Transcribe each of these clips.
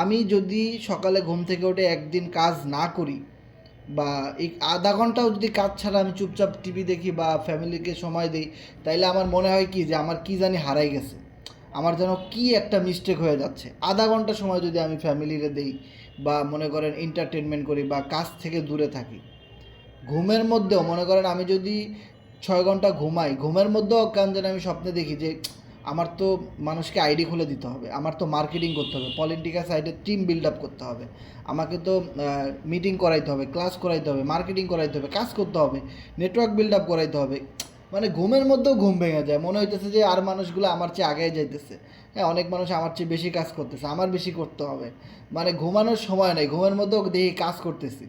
আমি যদি সকালে ঘুম থেকে উঠে একদিন কাজ না করি বা এই আধা ঘন্টাও যদি কাজ ছাড়া আমি চুপচাপ টিভি দেখি বা ফ্যামিলিকে সময় দিই, তাইলে আমার মনে হয় কি যে আমার কি জানি হারাই গেছে, আমার যেন কি একটা মিস্টেক হয়ে যাচ্ছে। আধা ঘন্টা সময় যদি আমি ফ্যামিলিরে দেই বা মনে করেন এন্টারটেনমেন্ট করি বা কাজ থেকে দূরে থাকি, ঘুমের মধ্যেও মনে করেন আমি যদি 6 ঘন্টা ঘুমাই, ঘুমের মধ্যেও কেন যেন আমি স্বপ্নে দেখি যে আমার তো মানুষকে আইডি খুলে দিতে হবে, আমার তো মার্কেটিং করতে হবে, পলিটিক্যাল সাইডে টিম বিল্ড আপ করতে হবে, আমাকে তো মিটিং করাইতে হবে, ক্লাস করাইতে হবে, মার্কেটিং করাইতে হবে, কাজ করতে হবে, নেটওয়ার্ক বিল্ড আপ করাইতে হবে। মানে ঘুমের মধ্যেও ঘুম ভেঙে যায়, মনে হইতেছে যে আর মানুষগুলো আমার চেয়ে আগে যাইতেছে। হ্যাঁ, অনেক মানুষ আমার চেয়ে বেশি কাজ করতেছে, আমার বেশি করতে হবে। মানে ঘুমানোর সময় নেই, ঘুমের মধ্যেও দেখি কাজ করতেছি।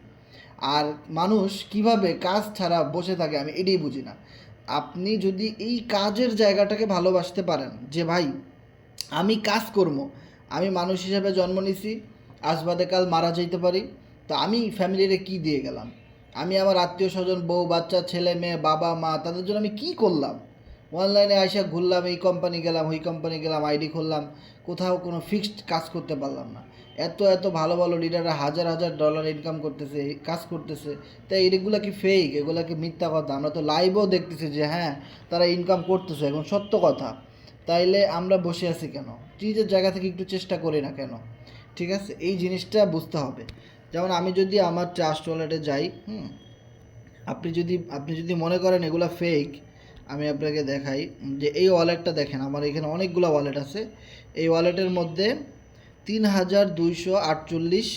আর মানুষ কিভাবে কাজ ছাড়া বসে থাকে আমি এটাই বুঝি না। আপনি যদি এই কাজের জায়গাটাকে ভালোবাসতে পারেন যে ভাই আমি কাজ করবো, আমি মানুষ হিসেবে জন্ম নিছি, আজ বাদে কাল মারা যাইতে পারি, তো আমি ফ্যামিলিরে কি দিয়ে গেলাম, আমি আমার আত্মীয় স্বজন বউ বাচ্চা ছেলে মেয়ে বাবা মা তাদের জন্য আমি কি করলাম। অনলাইনে আইসা ঘুরলাম, এই কোম্পানি গেলাম ওই কোম্পানি গেলাম, আইডি খুললাম, কোথাও কোনো ফিক্সড কাজ করতে পারলাম না। এত এত ভালো ভালো লিডাররা হাজার হাজার ডলার ইনকাম করতেছে, কাজ করতেছে। তাই এগুলো কি ফেক, এগুলো কি মিথ্যা কথা? আমরা তো লাইভও দেখতেছি যে হ্যাঁ তারা ইনকাম করতেছে, এখন সত্য কথা। তাইলে আমরা বসে আছি কেন? নিজের জায়গা থেকে একটু চেষ্টা করি না কেন? ঠিক আছে, এই জিনিসটা বুঝতে হবে। যেমন আমি যদি আমার ট্রাস্ট ওয়ালেটে যাই, আপনি যদি মনে করেন এগুলো ফেক, আমি আপনাকে দেখাই যে এই ওয়ালেটটা দেখেন, আমার এখানে অনেকগুলো ওয়ালেট আছে। এই ওয়ালেটের মধ্যে 3,248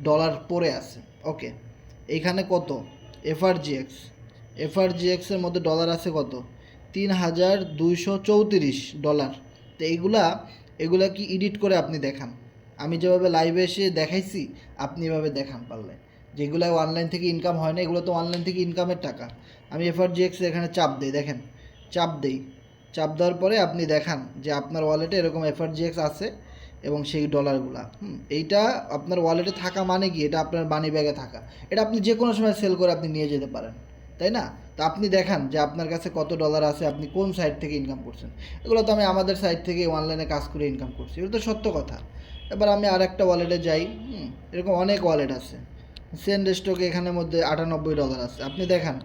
ডলার পড়ে আছে। ওকে, এইখানে কত? এফআরজিএক্স, এফআরজিএক্সের মধ্যে ডলার আছে কত? 3,234 ডলার। তো এগুলা কি এডিট করে আপনি দেখান, আমি যেভাবে লাইভে এসে দেখাইছি আপনি এভাবে দেখান পারলে। যেগুলো অনলাইন থেকে ইনকাম হয় না, এগুলো তো অনলাইন থেকে ইনকামের টাকা। আমি এফআরজিএক্স এখানে চাপ দিই, দেখেন, চাপ দেই, চাপ দেওয়ার পরে আপনি দেখান যে আপনার ওয়ালেটে এরকম এফআরজিএক্স আছে এবং সেই ডলারগুলা এইটা আপনার ওয়ালেটে থাকা মানে কি, এটা আপনার মানি ব্যাগে থাকা, এটা আপনি যে কোনো সময় সেল করে আপনি নিয়ে যেতে পারেন, তাই না? তো আপনি দেখান যে আপনার কাছে কত ডলার আছে, আপনি কোন সাইট থেকে ইনকাম করছেন। এগুলো তো আমি আমাদের সাইট থেকে অনলাইনে কাজ করে ইনকাম করছি, এগুলো তো সত্য কথা। এবার আমি আর একটা ওয়ালেটে যাই, এরকম অনেক ওয়ালেট আছে। সেন্ড স্টকে এখানের মধ্যে 98 ডলার আছে, আপনি দেখান,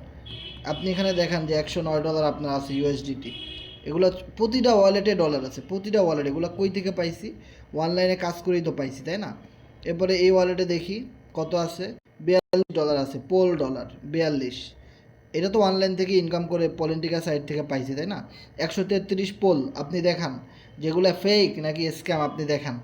আপনি এখানে দেখান যে 109 ডলার আপনার আছে ইউএসডিটি। এগুলো প্রতিটা ওয়ালেটে ডলার আছে, প্রতিটা ওয়ালেট। এগুলো কই থেকে পাইছি? অনলাইনে কাজ করেই তো পাইছি, তাই না? এরপরে এই ওয়ালেটে দেখি কত আছে, 42 ডলার আছে, পোল ডলার 42। এটা তো অনলাইন থেকে ইনকাম করে পলিটিক্যাল সাইট থেকে পাইছি, তাই না? 133 পোল, আপনি দেখান যেগুলো ফেক নাকি স্ক্যাম, আপনি দেখান।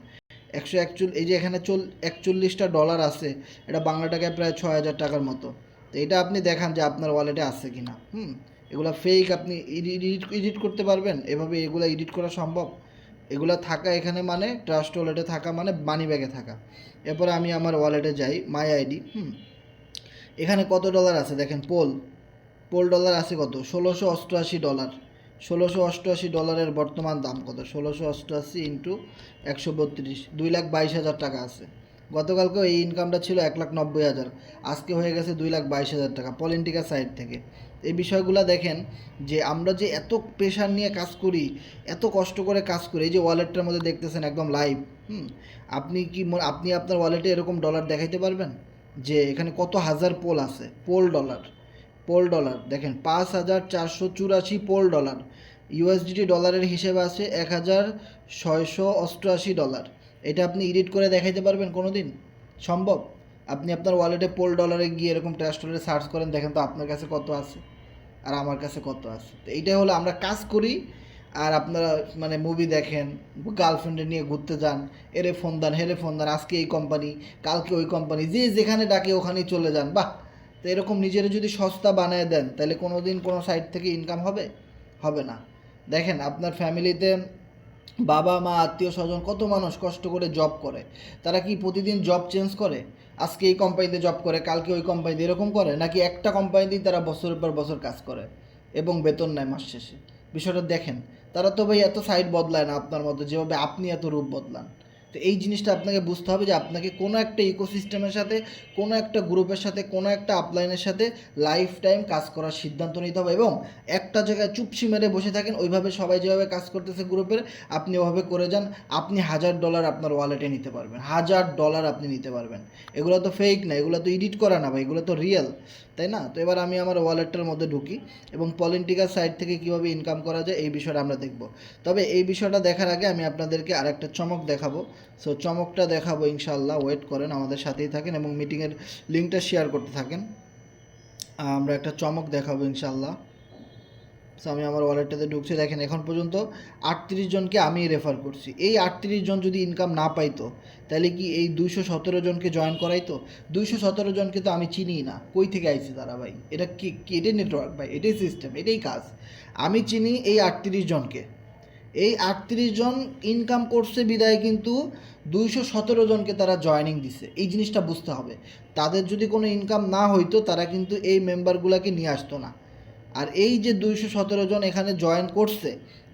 141, এই যে এখানে 41টা ডলার আছে, এটা বাংলা টাকায় প্রায় 6,000 টাকার মতো। তো এটা আপনি দেখান যে আপনার ওয়ালেটে আছে কি না। এগুলো ফেক, আপনি এডিট করতে পারবেন এভাবে? এগুলো এডিট করা সম্ভব? এগুলো থাকা এখানে মানে ট্রাস্ট ওয়ালেটে থাকা মানে মানি ব্যাগে থাকা। এরপরে আমি আমার ওয়ালেটে যাই, মাই আইডি, এখানে কত ডলার আছে দেখেন, পোল, পোল ডলার আছে কত? 1,688 ডলার। 1,688 ডলারের বর্তমান দাম কত? 1,688 ইন্টু 132, 2,22,000 টাকা আছে। গতকালকে এই ইনকামটা ছিল 1,90,000, আজকে হয়ে গেছে 2,22,000 টাকা পলিটিক্যাল সাইড থেকে। এই বিষয়গুলো দেখেন যে আমরা যে এত প্রেশার নিয়ে কাজ করি, এত কষ্ট করে কাজ করি। এই যে ওয়ালেটটার মধ্যে দেখতেছেন একদম লাইভ, আপনি আপনার ওয়ালেটে এরকম ডলার দেখাইতে পারবেন যে এখানে কত হাজার পোল আছে? পোল ডলার, পোল ডলার দেখেন, 5,484 পোল ডলার। ইউএসডিটি ডলারের হিসেবে আছে 1,688 ডলার। এটা আপনি এডিট করে দেখাইতে পারবেন কোনো দিন? সম্ভব? আপনি আপনার ওয়ালেটে পোল ডলারে গিয়ে এরকম ট্রাস্ট ওয়ালেটে সার্চ করেন, দেখেন তো আপনার কাছে কত আছে আর আমার কাছে কত আছে। তো এইটাই হলো আমরা কাজ করি আর আপনারা মানে মুভি দেখেন, গার্লফ্রেন্ডে নিয়ে ঘুরতে যান, এরে ফোন দেন হেরে ফোন দেন, আজকে এই কোম্পানি কালকে ওই কোম্পানি, যে যেখানে ডাকে ওখানেই চলে যান। বাহ! তো এরকম নিজেরা যদি সস্তা বানায় দেন তাহলে কোনো দিন কোনো সাইট থেকে ইনকাম হবে? হবে না। দেখেন আপনার ফ্যামিলিতে বাবা মা আত্মীয় স্বজন কত মানুষ কষ্ট করে জব করে, তারা কি প্রতিদিন জব চেঞ্জ করে? আজকে এই কোম্পানিতে জব করে কালকে ওই কোম্পানিতে, এরকম করে? নাকি একটা কোম্পানিতেই তারা বছরের পর বছর কাজ করে এবং বেতন নেয় মাস শেষে? বিষয়টা দেখেন। তারা তো ভাই এত সাইট বদলায় না আপনার মতো, যেভাবে আপনি এত রূপ বদলান। তো এই জিনিসটা আপনাকে বুঝতে হবে যে আপনাকে কোনো একটা ইকোসিস্টেমের সাথে, কোনো একটা গ্রুপের সাথে, কোনো একটা আপলাইনের সাথে লাইফ টাইম কাজ করার সিদ্ধান্ত নিতে হবে, এবং একটা জায়গায় চুপসি মেরে বসে থাকেন ওইভাবে সবাই যেভাবে কাজ করতেছে গ্রুপের, আপনি ওভাবে করে যান, আপনি $1000 আপনার ওয়ালেটে নিতে পারবেন, $1000 আপনি নিতে পারবেন। এগুলো তো ফেক না, এগুলো তো এডিট করা না ভাই, এগুলো তো রিয়েল, তাই না? তো এবার আমি আমার ওয়ালেটটার মধ্যে ঢুকি এবং পলিটিক্যাল সাইট থেকে কীভাবে ইনকাম করা যায় এই বিষয়টা আমরা দেখব। তবে এই বিষয়টা দেখার আগে আমি আপনাদেরকে আরেকটা চমক দেখাবো। সো চমকটা দেখাবো ইনশাআল্লাহ, ওয়েট করেন, আমাদের সাথেই থাকেন এবং মিটিংয়ের লিঙ্কটা শেয়ার করতে থাকেন। আমরা একটা চমক দেখাবো ইনশাআল্লাহ। সো আমি আমার ওয়ালেটটাতে ঢুকছি, দেখেন এখন পর্যন্ত 38 জনকে আমি রেফার করছি। এই 38 জন যদি ইনকাম না পাইতো তাহলে কি এই 217 জনকে জয়েন করাইতো? 217 জনকে তো আমি চিনি না, কই থেকে আইছে তারা ভাই? এটা কি এটাই নেটওয়ার্ক ভাই, এটাই সিস্টেম, এটাই কাজ। আমি চিনি এই 38 জনকে, এই 38 জন ইনকাম করছে বিদায় কিন্তু 217 জনকে তারা জয়েনিং দিছে। এই জিনিসটা বুঝতে হবে, তাদের যদি কোনো ইনকাম না হইতো তারা কিন্তু এই মেম্বারগুলোকে নিয়ে আসতো না। আর এই যে 217 জন এখানে জয়েন করছে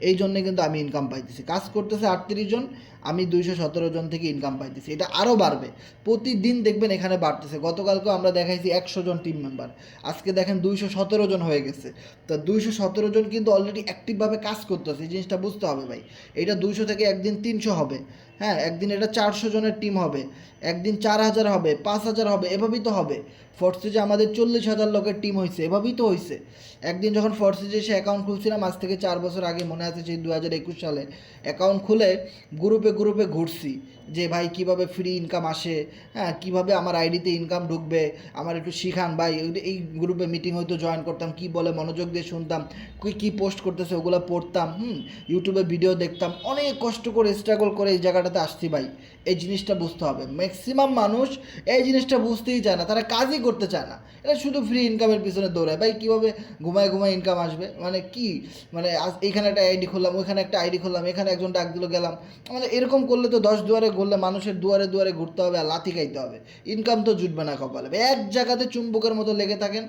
এই জন্যে কিন্তু আমি ইনকাম পাইতেছি। কাজ করতেছে 38 জন, আমি 217 জন থেকে ইনকাম পাইতেছি। এটা আরও বাড়বে, প্রতিদিন দেখবেন এখানে বাড়তেছে। গতকালকেও আমরা দেখাইছি 100 জন টিম মেম্বার, আজকে দেখেন 217 জন হয়ে গেছে। তো 217 জন কিন্তু অলরেডি অ্যাক্টিভভাবে কাজ করতেছে, এই জিনিসটা বুঝতে হবে ভাই। এটা 200 থেকে একদিন 300 হবে, হ্যাঁ একদিন এটা 400 জনের টিম হবে, একদিন 4000 হবে, 5000 হবে, এভাবেই তো হবে। ফোর্সেজে আমাদের 40,000 লোকের টিম হয়েছে, এভাবেই তো হয়েছে। একদিন যখন ফোর্সেজে এসে অ্যাকাউন্ট খুলছিলাম, আজ থেকে 4 বছর আগে মনে আছে, সেই 2021 সালে অ্যাকাউন্ট খুলে গ্রুপে গ্রুপে ঘুরছি যে ভাই কিভাবে ফ্রি ইনকাম আসে, হ্যাঁ কীভাবে আমার আইডিতে ইনকাম ঢুকবে, আমার একটু শিখান ভাই। এই গ্রুপে মিটিং হয়তো জয়েন করতাম, কি বলে মনোযোগ দিয়ে শুনতাম, কী পোস্ট করতেছে ওগুলো পড়তাম, ইউটিউবে ভিডিও দেখতাম, অনেক কষ্ট করে স্ট্রাগল করে এই জায়গাটাতে আসছি ভাই। এই জিনিসটা বুঝতে হবে, ম্যাক্সিমাম মানুষ এই জিনিসটা বুঝতেই চায় না, তারা কাজই করতে চায় না, এটা শুধু ফ্রি ইনকামের পিছনে দৌড়ায়। ভাই কীভাবে ঘুমায় ঘুমায় ইনকাম আসবে, মানে কি, মানে আজ এইখানে একটা আইডি খুললাম, ওইখানে একটা আইডি খুললাম, এখানে একজন ডাক দিল গেলাম, মানে এরকম করলে তো 10 দুয়ারে ঘুরলে মানুষের দুয়ারে দুয়ারে ঘুরতে হবে আর লাথি খাইতে হবে, ইনকাম তো জুটবে না কপালে। এক জায়গাতে চুম্বকের মতো লেগে থাকেন,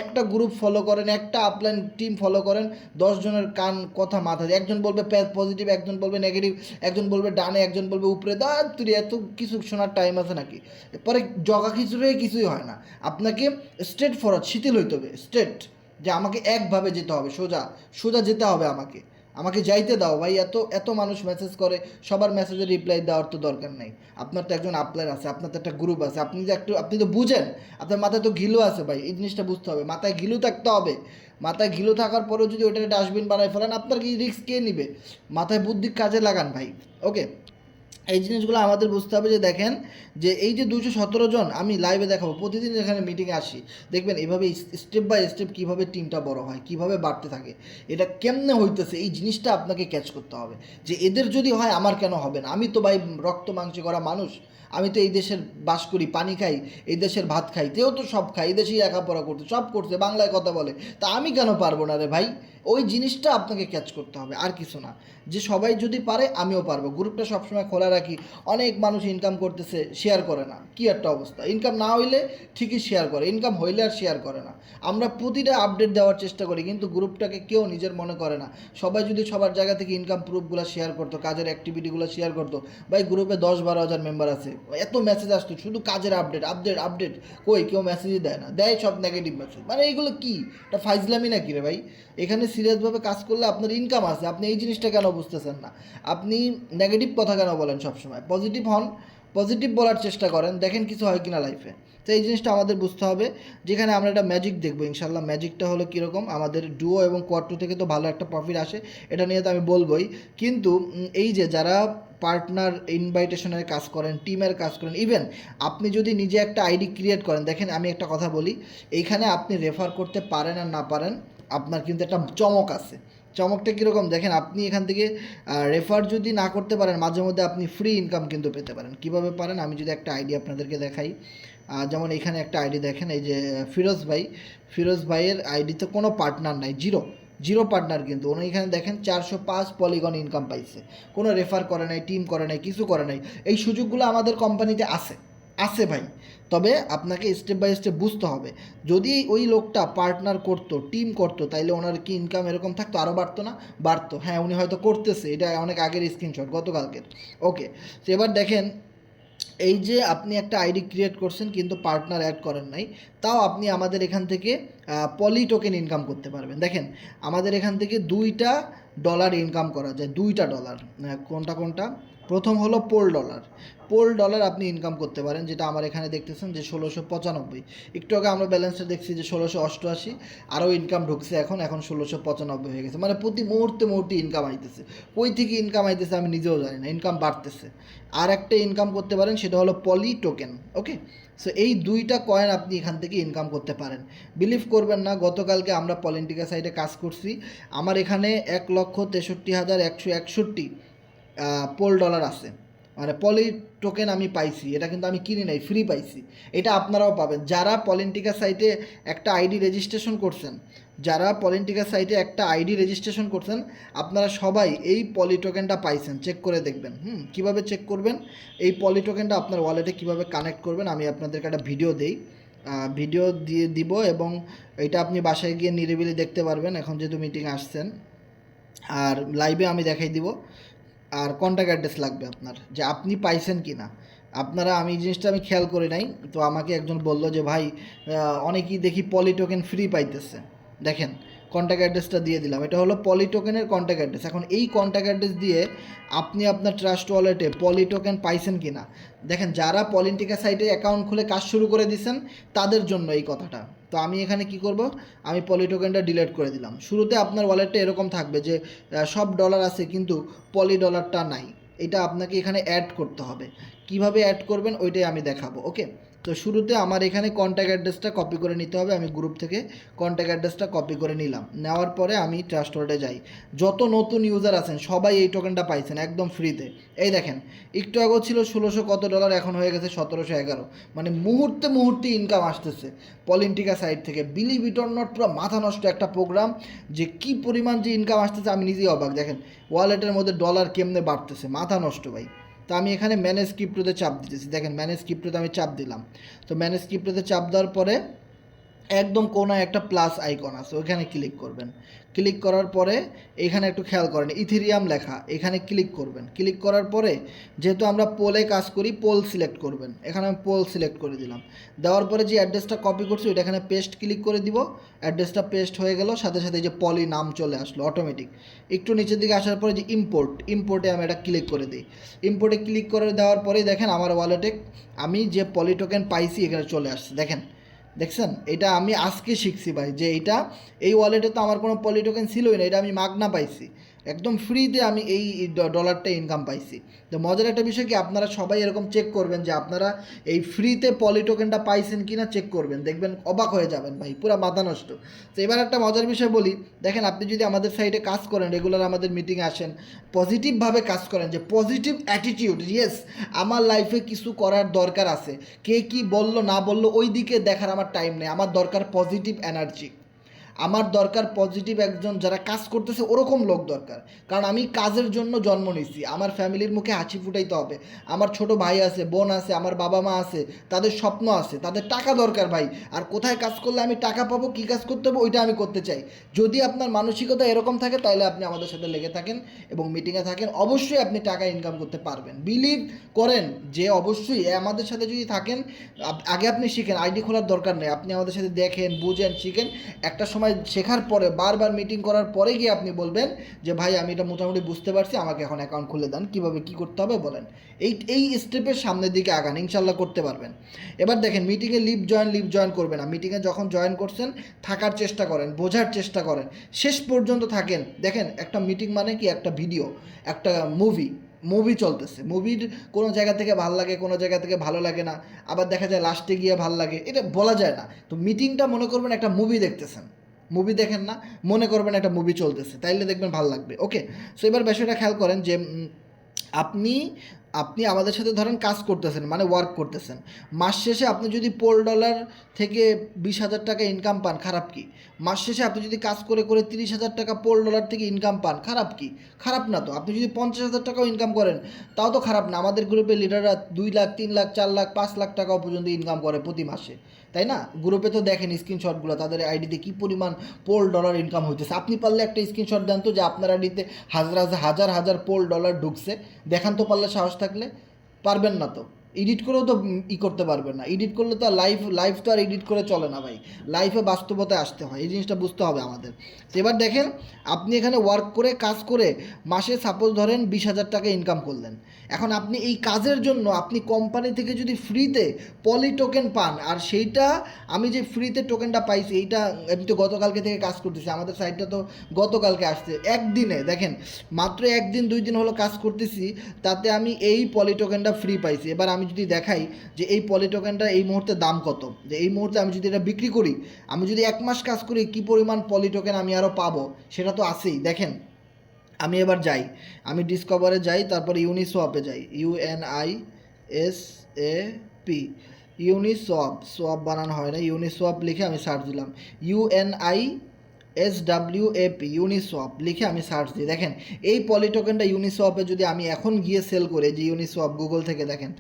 একটা গ্রুপ ফলো করেন, একটা আপলাইন টিম ফলো করেন, 10 জনের কান কথা মাথায়, একজন বলবে পজিটিভ, একজন বলবে নেগেটিভ, একজন বলবে ডানে, একজন বলবে উপরে, তুই এত কিছু শোনার টাইম আছে নাকি? পরে জগা খিচুড়ি কিছুই হয় না, আপনাকে স্ট্রেট ফরওয়ার্ড শিথিল হইতে হবে, স্ট্রেট, যে আমাকে একভাবে যেতে হবে, সোজা সোজা যেতে হবে, আমাকে যাইতে দাও ভাই। এত মানুষ মেসেজ করে, সবার মেসেজে রিপ্লাই দেওয়ার তো দরকার নেই। আপনার তো একজন আপলাইন আছে, আপনার তো একটা গ্রুপ আছে, আপনি তো বুঝেন, আপনার মাথায় তো ঘিলু আছে ভাই, এই জিনিসটা বুঝতে হবে, মাথায় ঘিলু থাকতে হবে। মাথায় ঘিলু থাকার পরেও যদি ওইটাকে ডাস্টবিন বানায় ফেলেন, আপনার কি রিস্ক কে নিবে? মাথায় বুদ্ধি কাজে লাগান ভাই, ওকে। এই জিনিসগুলো আমাদের বুঝতে হবে যে দেখেন, যে এই যে 217 জন আমি লাইভে দেখাবো, প্রতিদিন এখানে মিটিংয়ে আসি, দেখবেন এভাবে স্টেপ বাই স্টেপ কীভাবে টিমটা বড় হয়, কীভাবে বাড়তে থাকে, এটা কেমনে হইতেছে, এই জিনিসটা আপনাকে ক্যাচ করতে হবে। যে এদের যদি হয় আমার কেন হবে না? আমি তো ভাই রক্ত মাংসে করা মানুষ, আমি তো এই দেশের বাস করি, পানি খাই, এই দেশের ভাত খাই, তেও তো সব খাই, এই দেশেই লেখাপড়া করতে সব করছে, বাংলায় কথা বলে, তা আমি কেন পারবো না রে ভাই? ওই জিনিসটা আপনাকে ক্যাচ করতে হবে, আর কিছু না। যে সবাই যদি পারে আমিও পারবো। গ্রুপটা সবসময় খোলা রাখি, অনেক মানুষ ইনকাম করতেছে শেয়ার করে না, কি একটা অবস্থা! ইনকাম না হইলে ঠিকই শেয়ার করে, ইনকাম হইলে আর শেয়ার করে না। আমরা প্রতিটা আপডেট দেওয়ার চেষ্টা করি, কিন্তু গ্রুপটাকে কেউ নিজের মনে করে না। সবাই যদি সবার জায়গা থেকে ইনকাম প্রুফগুলো শেয়ার করতো, কাজের অ্যাক্টিভিটিগুলো শেয়ার করতো, ভাই গ্রুপে 10-12 হাজার মেম্বার আছে, এত মেসেজ আসতো শুধু কাজের আপডেট আপডেট আপডেট, কই কেউ মেসেজই দেয় না, দেয় সব নেগেটিভ মেসেজ। মানে এইগুলো কি, এটা ফাইজলামি নাকি রে ভাই? এখানে সিরিয়াসভাবে কাজ করলে আপনার ইনকাম আছে, আপনি এই জিনিসটা কেন বুঝতেছেন না? আপনি নেগেটিভ কথা কেন বলেন সবসময়? পজিটিভ হন, পজিটিভ বলার চেষ্টা করেন, দেখেন কিছু হয় কিনা লাইফে। তো এই জিনিসটা আমাদের বুঝতে হবে। যেখানে আমরা একটা ম্যাজিক দেখবো ইনশাল্লাহ। ম্যাজিকটা হলো কীরকম, আমাদের ডুও এবং কোয়ার্টো থেকে তো ভালো একটা প্রফিট আসে, এটা নিয়ে তো আমি বলবোই। কিন্তু এই যে যারা পার্টনার ইনভাইটেশনের কাজ করেন, টিমের কাজ করেন, ইভেন আপনি যদি নিজে একটা আইডি ক্রিয়েট করেন, দেখেন আমি একটা কথা বলি, এইখানে আপনি রেফার করতে পারেন আর না পারেন, আপনার কিন্তু একটা চমক আছে। চমকটা কীরকম দেখেন, আপনি এখান থেকে রেফার যদি না করতে পারেন, মাঝে মধ্যে আপনি ফ্রি ইনকাম কিন্তু পেতে পারেন। কিভাবে পারেন আমি যদি একটা আইডি আপনাদেরকে দেখাই, যেমন এখানে একটা আইডি দেখেন, এই যে ফিরোজ ভাইয়ের আইডিতে কোনো পার্টনার নাই, জিরো পার্টনার, কিন্তু উনি এখানে দেখেন 405 পলিগন ইনকাম পাইছে, কোনো রেফার করে নাই, টিম করে নাই, কিছু করে নাই। এই সুযোগগুলো আমাদের কোম্পানিতে আছে, আছে ভাই, তবে আপনাকে স্টেপ বাই স্টেপ বুঝতে হবে। যদি ওই লোকটা পার্টনার করতো, টিম করতো, তাইলে ওনার কি ইনকাম এরকম থাকতো, আরও বাড়তো না? বাড়তো। হ্যাঁ, উনি হয়তো করতেছে, এটা অনেক আগের স্ক্রিনশট, গতকালকের। ওকে, তো এবার দেখেন, এই যে আপনি একটা আইডি ক্রিয়েট করছেন কিন্তু পার্টনার অ্যাড করেন নাই, তাও আপনি আমাদের এখান থেকে পলি টোকেন ইনকাম করতে পারবেন। দেখেন, আমাদের এখান থেকে $2 ইনকাম করা যায়, $2। কোনটা কোনটা? প্রথম হলো $4। $4 আপনি ইনকাম করতে পারেন, যেটা আমার এখানে দেখতেছেন যে 1695। একটু আগে আমরা ব্যালেন্সটা দেখছি যে 1688, আরও ইনকাম ঢুকছে এখন 1695 হয়ে গেছে। মানে প্রতি মুহূর্তে মুহূর্তে ইনকাম আইতেছে। কই থেকে ইনকাম আইতেছে আমি নিজেও জানি না, ইনকাম বাড়তেছে। আর একটা ইনকাম করতে পারেন, সেটা হলো পলি টোকেন। ওকে, সো এই 2টা কয়েন আপনি এখান থেকে ইনকাম করতে পারেন। বিলিভ করবেন না, গতকালকে আমরা পলিটিকা সাইটে কাজ করছি, আমার এখানে 1,63,161 $4 আছে। মানে পলি টোকেন আমি পাইছি, এটা কিন্তু আমি কিনি নাই, ফ্রি পাইছি। এটা আপনারাও পাবেন যারা পলিটিকা সাইটে একটা আইডি রেজিস্ট্রেশন করছেন। আপনারা সবাই এই পলি টোকেনটা পাইছেন, চেক করে দেখবেন। কীভাবে চেক করবেন এই পলি টোকেনটা আপনার ওয়ালেটে কীভাবে কানেক্ট করবেন, আমি আপনাদেরকে একটা ভিডিও দিয়ে দিব, এবং এটা আপনি বাসায় গিয়ে নিরিবিলি দেখতে পারবেন, এখন যেহেতু মিটিংয়ে আসছেন। আর লাইভে আমি দেখাই দিব। আর কন্ট্যাক্ট অ্যাড্রেস লাগবে আপনার, যে আপনি পাইছেন কি না। আমি জিনিসটা আমি খেয়াল করি নাই, তো আমাকে একজন বললো যে ভাই অনেকেই দেখি পলি টোকেন ফ্রি পাইতেছে। দেখেন, কন্ট্যাক্ট অ্যাড্রেসটা দিয়ে দিলাম, এটা হলো পলি টোকেনের কন্ট্যাক্ট অ্যাড্রেস। এখন এই কন্ট্যাক্ট অ্যাড্রেস দিয়ে আপনি আপনার ট্রাস্ট ওয়ালেটে পলি টোকেন পাইছেন কি না দেখেন। যারা পলিটিকা সাইটে অ্যাকাউন্ট খুলে কাজ শুরু করে দিয়েছেন তাদের জন্য এই কথাটা। তো আমি এখানে কি করব, আমি পলি টোকেনটা ডিলিট করে দিলাম। শুরুতে আপনার ওয়ালেটে এরকম থাকবে যে সব ডলার আছে কিন্তু পলি ডলারটা নাই, এটা আপনাকে এখানে অ্যাড করতে হবে। কিভাবে অ্যাড করবেন ওইটাই আমি দেখাবো। ওকে, তো শুরুতে আমার এখানে কন্ট্যাক্ট অ্যাড্রেসটা কপি করে নিতে হবে। আমি গ্রুপ থেকে কন্ট্যাক্ট অ্যাড্রেসটা কপি করে নিলাম, নেওয়ার পরে আমি ট্রাস্ট ওয়ালেটে যাই। যত নতুন ইউজার আছেন সবাই এই টোকেনটা পাইছেন একদম ফ্রিতে। এই দেখেন, একটু আগেও ছিল 1600 কত ডলার, এখন হয়ে গেছে 1711। মানে মুহূর্তে মুহূর্তে ইনকাম আসতেছে পলিটিকা সাইট থেকে। বিলিভ ইট অর নট, পুরো মাথা নষ্ট একটা প্রোগ্রাম, যে কি পরিমাণ যে ইনকাম আসতেছে আমি নিজেই অবাক। দেখেন ওয়ালেটের মধ্যে ডলার কেমনে বাড়তেছে, মাথা নষ্ট ভাই। তো আমি এখানে ম্যানেজ ক্রিপ্টোতে চাপ দিতেছি। দেখেন ম্যানেজ ক্রিপ্টোতে আমি চাপ দিলাম। তো ম্যানেজ ক্রিপ্টোতে চাপ দেওয়ার পরে একদম কোনায় একটা প্লাস আইকন আছে, ওইখানে ক্লিক করবেন। ক্লিক করার পরে এখানে একটু খেয়াল করেন ইথেরিয়াম লেখা, এখানে ক্লিক করবেন। ক্লিক করার পরে যেহেতু আমরা পোলে কাজ করি, পোল সিলেক্ট করবেন। এখানে আমি পোল সিলেক্ট করে দিলাম। দেওয়ার পরে যে অ্যাড্রেসটা কপি করছি ওইটা এখানে পেস্ট ক্লিক করে দিব। অ্যাড্রেসটা পেস্ট হয়ে গেল, সাথে সাথে যে পলি নাম চলে আসলো অটোমেটিক। একটু নিচের দিকে আসার পরে যে ইম্পোর্টে আমি এটা ক্লিক করে দিই। ইম্পোর্টে ক্লিক করে দেওয়ার পরেই দেখেন আমার ওয়ালেটে আমি যে পলি টোকেন পাইছি এখানে চলে আসছে। দেখছেন, এটা আমি আজকে শিখছি ভাই, যে এই ওয়ালেটে তো আমার কোনো পলি টোকেন ছিলই না, এটা আমি মাগনা পাইছি, একদম ফ্রিতে আমি এই ডলারটা ইনকাম পাইছি। তো মজার একটা বিষয় কি, আপনারা সবাই এরকম চেক করবেন যে আপনারা এই ফ্রিতে পলি টোকেনটা পাইছেন কি না চেক করবেন, দেখবেন অবাক হয়ে যাবেন ভাই, পুরো মাথা নষ্ট। তো এবার একটা মজার বিষয় বলি, দেখেন আপনি যদি আমাদের সাইটে কাজ করেন, রেগুলার আমাদের মিটিংয়ে আসেন, পজিটিভভাবে কাজ করেন, যে পজিটিভ অ্যাটিটিউড, ইয়েস আমার লাইফে কিছু করার দরকার আছে, কে কি বললো না বললো ওই দিকে দেখার আমার টাইম নেই, আমার দরকার পজিটিভ এনার্জি, আমার দরকার পজিটিভ একজন যারা কাজ করতেছে ওরকম লোক দরকার। কারণ আমি কাজের জন্য জন্ম নিয়েছি, আমার ফ্যামিলির মুখে হাসি ফুটাইতে হবে। আমার ছোট ভাই আছে, বোন আছে, আমার বাবা মা আছে, তাদের স্বপ্ন আছে, তাদের টাকা দরকার ভাই। আর কোথায় কাজ করলে আমি টাকা পাবো, কী কাজ করতে হবে ওইটা আমি করতে চাই। যদি আপনার মানসিকতা এরকম থাকে তাহলে আপনি আমাদের সাথে লেগে থাকেন এবং মিটিংয়ে থাকেন, অবশ্যই আপনি টাকা ইনকাম করতে পারবেন। বিলিভ করেন যে অবশ্যই আমাদের সাথে যদি থাকেন, আগে আপনি শিখেন, আইডি খোলার দরকার নেই, আপনি আমাদের সাথে দেখেন, বুঝেন, শিখেন। একটা সময় শেখার পরে বারবার মিটিং করার পরে গিয়ে আপনি বলবেন যে ভাই আমি এটা মোটামুটি বুঝতে পারছি, আমাকে এখন অ্যাকাউন্ট খুলে দেন, কীভাবে কী করতে হবে বলেন। এই স্টেপের সামনের দিকে আগান, ইনশাল্লাহ করতে পারবেন। এবার দেখেন, মিটিংয়ে লিভ জয়েন করবে না। মিটিংয়ে যখন জয়েন করছেন থাকার চেষ্টা করেন, বোঝার চেষ্টা করেন, শেষ পর্যন্ত থাকেন। দেখেন একটা মিটিং মানে কি, একটা ভিডিও, একটা মুভি চলতেছে, মুভির কোনো জায়গা থেকে ভালো লাগে, কোনো জায়গা থেকে ভালো লাগে না, আবার দেখা যায় লাস্টে গিয়ে ভালো লাগে, এটা বলা যায় না। তো মিটিংটা মনে করবেন একটা মুভি দেখতেছেন, মুভি দেখেন না, মনে করবেন একটা মুভি চলতেছে, তাইলে দেখবেন ভালো লাগবে। ওকে, সো এবার বিষয়টা খেয়াল করেন যে আপনি আপনি আমাদের সাথে ধরেন কাজ করতেছেন, মানে ওয়ার্ক করতেছেন, মাস শেষে আপনি যদি $পোল থেকে 20,000 টাকা ইনকাম পান, খারাপ কি? মাস শেষে আপনি যদি কাজ করে করে 30,000 টাকা $পোল থেকে ইনকাম পান, খারাপ কি? খারাপ না তো। আপনি যদি 50,000 টাকাও ইনকাম করেন, তাও তো খারাপ না। আমাদের গ্রুপে লিডাররা 2 লাখ, 3 লাখ, 4 লাখ, 5 লাখ টাকাও পর্যন্ত ইনকাম করে প্রতি মাসে, তাই না? গ্রুপে তো দেখেন স্ক্রিনশটগুলো, তাদের আইডিতে কী পরিমাণ $পোল ইনকাম হইতেছে। আপনি পারলে একটা স্ক্রিনশট দেন তো যে আপনার আইডিতে হাজার হাজার $পোল ঢুকছে, দেখান তো পারলে, সাহস থাকলে। পারবেন না তো, এডিট করেও তো করতে পারবেন না। এডিট করলে তো লাইভ তো আর এডিট করে চলে না ভাই, লাইফে বাস্তবতায় আসতে হয়, এই জিনিসটা বুঝতে হবে আমাদের। তো এবার দেখেন, আপনি এখানে ওয়ার্ক করে কাজ করে মাসে সাপোজ ধরেন 20,000 টাকা ইনকাম করলেন। এখন আপনি এই কাজের জন্য আপনি কোম্পানি থেকে যদি ফ্রিতে পলি টোকেন পান, আর সেইটা আমি যে ফ্রিতে টোকেনটা পাইছি, এইটা আমি তো গতকালকে থেকে কাজ করতেছি, আমাদের সাইটটা তো গতকালকে আসছে, একদিনে দেখেন, মাত্র 1 দিন 2 দিন হলো কাজ করতেছি, তাতে আমি এই পলি টোকেনটা ফ্রি পাইছি। এবার আমি যদি দেখাই যে এই পলি টোকেনটা এই মুহূর্তে দাম কত, যে এই মুহূর্তে আমি যদি এটা বিক্রি করি, আমি যদি 1 মাস কাজ করি কী পরিমাণ পলি টোকেন আমি আরও পাবো, সেটা তো আছেই। দেখেন, আমি এবার যাই, আমি ডিসকভারে যাই, তারপরে ইউনিসোয়াপে যাই, UNISAP, সোয়াপ বানানো হয় না, ইউনিসোয়াপ লিখে আমি সার্চ দিলাম, UNISWAP, ইউনিসোয়াপ লিখে আমি সার্চ দিই। দেখেন, এই পলি টোকেনটা ইউনিসোয়াপে যদি আমি এখন গিয়ে সেল করে, যে ইউনিসোয়াপ গুগল থেকে, দেখেন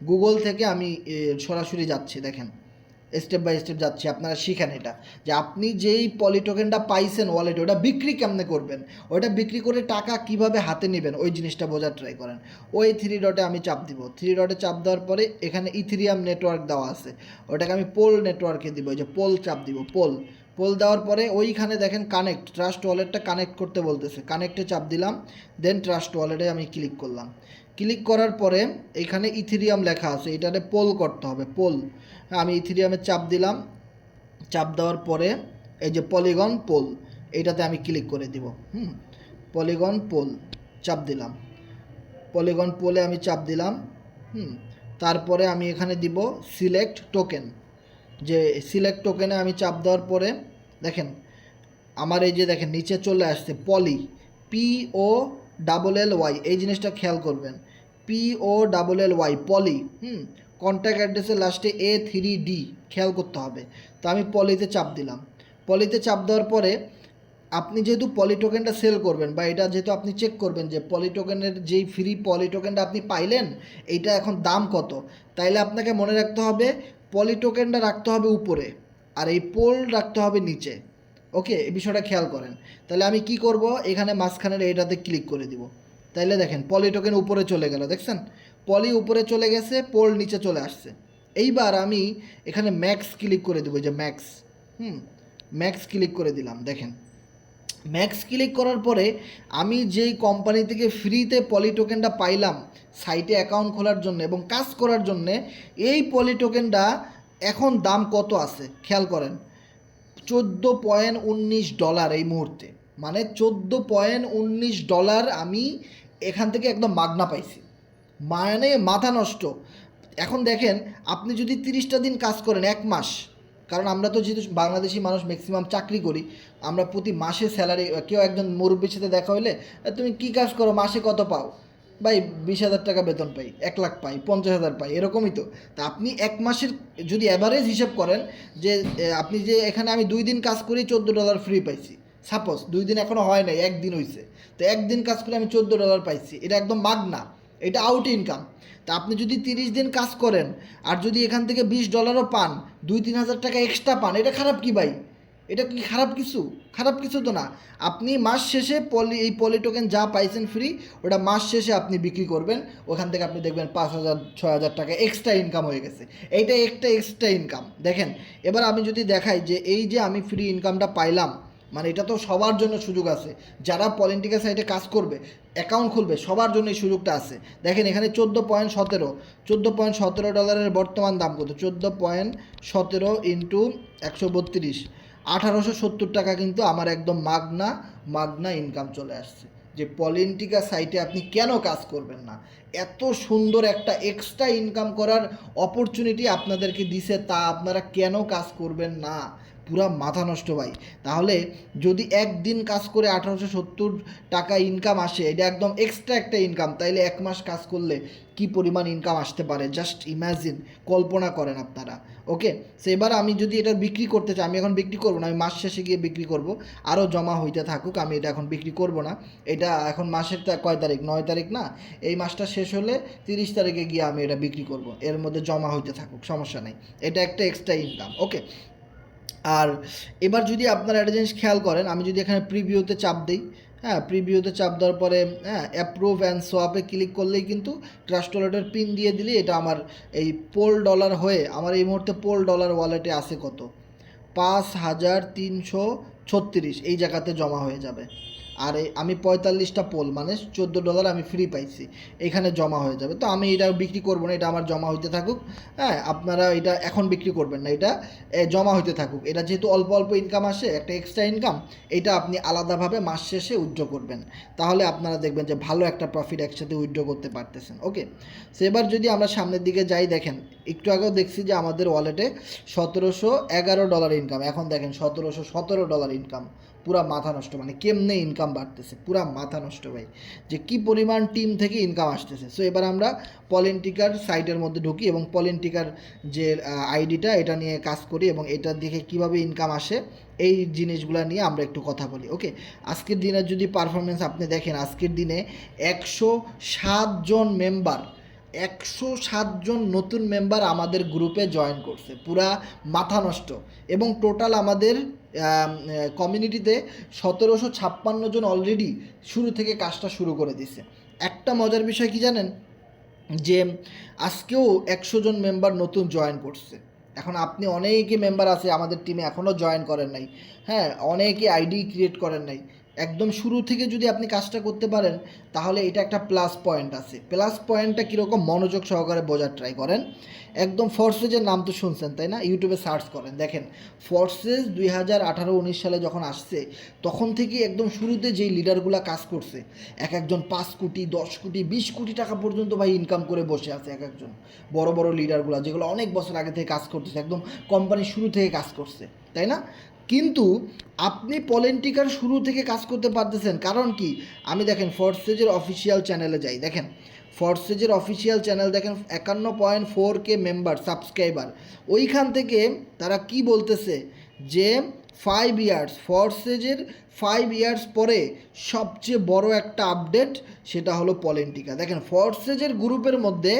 গুগল থেকে আমি সরাসরি যাচ্ছি, দেখেন স্টেপ বাই স্টেপ যাচ্ছি, আপনারা শিখেন এটা, যে আপনি যেই পলি টোকেনটা পাইছেন ওয়ালেটে, ওটা বিক্রি কেমনে করবেন, ওটা বিক্রি করে টাকা কিভাবে হাতে নেবেন, ওই জিনিসটা বোঝার ট্রাই করেন। ওই 3 ডটে আমি চাপ দিব, 3 ডটে চাপ দেওয়ার পরে এখানে ইথেরিয়াম নেটওয়ার্ক দেওয়া আছে, ওটাকে আমি পোল নেটওয়ার্কে দিব, ওই যে পোল চাপ দিব, পোল দেওয়ার পরে ওইখানে দেখেন কানেক্ট, ট্রাস্ট ওয়ালেটটা কানেক্ট করতে বলতেছে, কানেক্টে চাপ দিলাম, দেন ট্রাস্ট ওয়ালেটে আমি ক্লিক করলাম। ক্লিক করার পরে এইখানে ইথেরিয়াম লেখা আছে, এটাতে পোল করতে হবে, পোল। আমি ইথেরিয়ামে চাপ দিলাম, চাপ দেওয়ার পরে এই যে পলিগন পোল, এইটাতে আমি ক্লিক করে দিব। পলিগন পোল চাপ দিলাম, পলিগন পোলে আমি চাপ দিলাম। তারপরে আমি এখানে দিব সিলেক্ট টোকেন, যে সিলেক্ট টোকেনে আমি চাপ দেওয়ার পরে দেখেন আমার এই যে দেখেন নিচে চলে আসছে পলি, POLLY, এই জিনিসটা খেয়াল করবেন, POLLY, পলি। কন্ট্যাক্ট অ্যাড্রেসের লাস্টে A3D খেয়াল করতে হবে। তো আমি পলিতে চাপ দিলাম, পলিতে চাপ দেওয়ার পরে আপনি যেহেতু পলি টোকেনটা সেল করবেন, বা এটা যেহেতু আপনি চেক করবেন যে পলি টোকেনের যেই ফ্রি পলি টোকেনটা আপনি পাইলেন, এইটা এখন দাম কত, তাইলে আপনাকে মনে রাখতে হবে পলি টোকেনটা রাখতে হবে উপরে, আর এই পোল রাখতে হবে নিচে। ওকে, এই বিষয়টা খেয়াল করেন। তাহলে আমি কি করব, এখানে মাঝখানের এইটাতে ক্লিক করে দিব, তাইলে দেখেন পলি টোকেন উপরে চলে গেল, দেখছেন পলি উপরে চলে গেছে, পোল নিচে চলে আসছে। এইবার আমি এখানে ম্যাক্স ক্লিক করে দেবো, যে ম্যাক্স, ম্যাক্স ক্লিক করে দিলাম। দেখেন ম্যাক্স ক্লিক করার পরে আমি যেই কোম্পানি থেকে ফ্রিতে পলি টোকেনটা পাইলাম সাইটে অ্যাকাউন্ট খোলার জন্য এবং কাজ করার জন্যে, এই পলি টোকেনটা এখন দাম কত আছে খেয়াল করেন, $14.19 এই মুহূর্তে, মানে $14.19 আমি এখান থেকে একদম মাগনা পাইছি, মানে মাথা নষ্ট। এখন দেখেন, আপনি যদি 30টা দিন কাজ করেন, 1 মাস, কারণ আমরা তো যেহেতু বাংলাদেশি মানুষ ম্যাক্সিমাম চাকরি করি, আমরা প্রতি মাসে স্যালারি, কেউ একজন মুরব্বীর সাথে দেখা হইলে, তুমি কি কাজ করো, মাসে কত পাও, ভাই 20,000 টাকা বেতন পাই, 1 লাখ পাই, 50,000 পাই, এরকমই তো। তা আপনি 1 মাসের যদি অ্যাভারেজ হিসেব করেন, যে আপনি যে এখানে আমি 2 দিন কাজ করি $14 ফ্রি পাইছি, সাপোজ 2 দিন এখনও হয় নাই, 1 দিন হয়েছে, তো 1 দিন কাজ করে আমি $14 পাইছি, এটা একদম মাগনা, এটা আউট ইনকাম। তা আপনি যদি 30 দিন কাজ করেন আর যদি এখান থেকে $20ও পান, 2-3 হাজার টাকা এক্সট্রা পান, এটা খারাপ কি ভাই? এটা কি খারাপ কিছু? খারাপ কিছু তো না। আপনি মাস শেষে এই পলি টোকেন যা পাইছেন ফ্রি, ওটা মাস শেষে আপনি বিক্রি করবেন, ওখান থেকে আপনি দেখবেন 5,000-6,000 টাকা এক্সট্রা ইনকাম হয়ে গেছে। এইটা একটা এক্সট্রা ইনকাম। দেখেন, এবার আমি যদি দেখাই যে এই যে আমি ফ্রি ইনকামটা পাইলাম, মানে এটা তো সবার জন্য সুযোগ আছে, যারা পলিটিক্যাল সাইটে কাজ করবে, অ্যাকাউন্ট খুলবে, সবার জন্য এই সুযোগটা আছে। দেখেন এখানে $14.17 বর্তমান দাম কত, 14.17 ইন্টু 132, 1,870 টাকা কিন্তু আমার একদম মাগনা ইনকাম চলে আসছে। যে পলিটিকা সাইটে আপনি কেন কাজ করবেন না, এত সুন্দর একটা এক্সট্রা ইনকাম করার অপরচুনিটি আপনাদেরকে দিছে, তা আপনারা কেন কাজ করবেন না? পুরা মাথা নষ্ট ভাই। তাহলে যদি একদিন কাজ করে 1870 টাকা ইনকাম আসে, এটা একদম এক্সট্রা একটা ইনকাম, তাইলে 1 মাস কাজ করলে কি পরিমাণ ইনকাম আসতে পারে জাস্ট ইমাজিন, কল্পনা করেন আপনারা। ওকে, সো এবার আমি যদি এটা বিক্রি করতে চাই, আমি এখন বিক্রি করবো না, আমি মাস শেষে গিয়ে বিক্রি করব, আরও জমা হইতে থাকুক, আমি এটা এখন বিক্রি করব না। এটা এখন মাসের কয় তারিখ, 9 তারিখ না, এই মাসটা শেষ হলে 30 তারিখে গিয়ে আমি এটা বিক্রি করব, এর মধ্যে জমা হইতে থাকুক, সমস্যা নেই, এটা একটা এক্সট্রা ইনকাম। ওকে, আর এবার যদি আপনারা একটা জিনিস খেয়াল করেন, আমি যদি এখানে প্রিভিউতে চাপ দিই, হ্যাঁ, প্রিভিউতে চাপ দেওয়ার পরে হ্যাঁ অ্যাপ্রুভ অ্যান্ড সোয়াপে ক্লিক করলেই কিন্তু ট্রাস্ট ওয়ালেটের পিন দিয়ে দিলে এটা আমার এই পোল ডলার হয়ে, আমার এই মুহূর্তে পোল ডলার ওয়ালেটে আছে কত, 5336 এই জায়গাতে জমা হয়ে যাবে। আর আমি 45টা পোল মানে $14 আমি ফ্রি পাইছি, এখানে জমা হয়ে যাবে। তো আমি এটা বিক্রি করব না, এটা আমার জমা হইতে থাকুক। হ্যাঁ, আপনারা এটা এখন বিক্রি করবেন না, এটা জমা হইতে থাকুক। এটা যেহেতু অল্প অল্প ইনকাম আসে, একটা এক্সট্রা ইনকাম, এটা আপনি আলাদাভাবে মাস শেষে উইথড্র করবেন, তাহলে আপনারা দেখবেন যে ভালো একটা প্রফিট একসাথে উইথড্র করতে পারতেছেন। ওকে, সো এবার যদি আমরা সামনের দিকে যাই, দেখেন একটু আগেও দেখছি যে আমাদের ওয়ালেটে $1711 ইনকাম, এখন দেখেন $1717 ইনকাম। পুরা মাথা নষ্ট, মানে কেমনে ইনকাম বাড়তেছে, পুরা মাথা নষ্ট ভাই, যে কি পরিমাণ টিম থেকে ইনকাম আসতেছে। সো এবার আমরা পলেন্টিকার সাইটের মধ্যে ঢুকি এবং পলেন্টিকার যে আইডিটা, এটা নিয়ে কাজ করি এবং এটা দেখে কিভাবে ইনকাম আসে এই জিনিসগুলো নিয়ে আমরা একটু কথা বলি। ওকে, আজকের দিনের যদি পারফরমেন্স আপনি দেখেন, আজকের দিনে 107 জন মেম্বার, 107 জন নতুন মেম্বার আমাদের গ্রুপে জয়েন করছে, পুরা মাথা নষ্ট। এবং টোটাল আমাদের কমিউনিটিতে 1756 জন অলরেডি শুরু থেকে কাজটা শুরু করে দিছে। একটা মজার বিষয় কি জানেন, যে আজকেও 100 জন মেম্বার নতুন জয়েন করছে। এখন আপনি অনেকে মেম্বার আছে আমাদের টিমে এখনও জয়েন করেন নাই, হ্যাঁ, অনেকে আইডি ক্রিয়েট করেন নাই, একদম শুরু থেকে যদি আপনি কাজটা করতে পারেন তাহলে এটা একটা প্লাস পয়েন্ট আছে। প্লাস পয়েন্টটা কীরকম, মনোযোগ সহকারে বোঝার ট্রাই করেন। একদম ফোর্সেজের নাম তো শুনছেন তাই না, ইউটিউবে সার্চ করেন, দেখেন ফোর্সেস 2018-19 সালে যখন আসছে তখন থেকে একদম শুরুতে যেই লিডারগুলো কাজ করছে, এক একজন 5 কোটি 10 কোটি 20 কোটি টাকা পর্যন্ত ভাই ইনকাম করে বসে আছে এক একজন, বড় বড় লিডারগুলো যেগুলো অনেক বছর আগে থেকে কাজ করতেছে, একদম কোম্পানির শুরু থেকে কাজ করছে, তাই না? কিন্তু আপনি পলেন্টিকার শুরু থেকে কাজ করতে পারতেছেন, কারণ কি, আমি দেখেন ফোর্সেজের অফিসিয়াল চ্যানেলে যাই, দেখেন ফোর্সেজের অফিসিয়াল চ্যানেল দেখেন 51.4K মেম্বার সাবস্ক্রাইবার, ওইখান থেকে তারা কি বলতেছে যে 5 ইয়ার্স, ফোর্সেজের 5 ইয়ার্স পরে সবচেয়ে বড় একটা আপডেট সেটা হলো পলেন্টিকা। দেখেন ফোর্সেজের গ্রুপের মধ্যে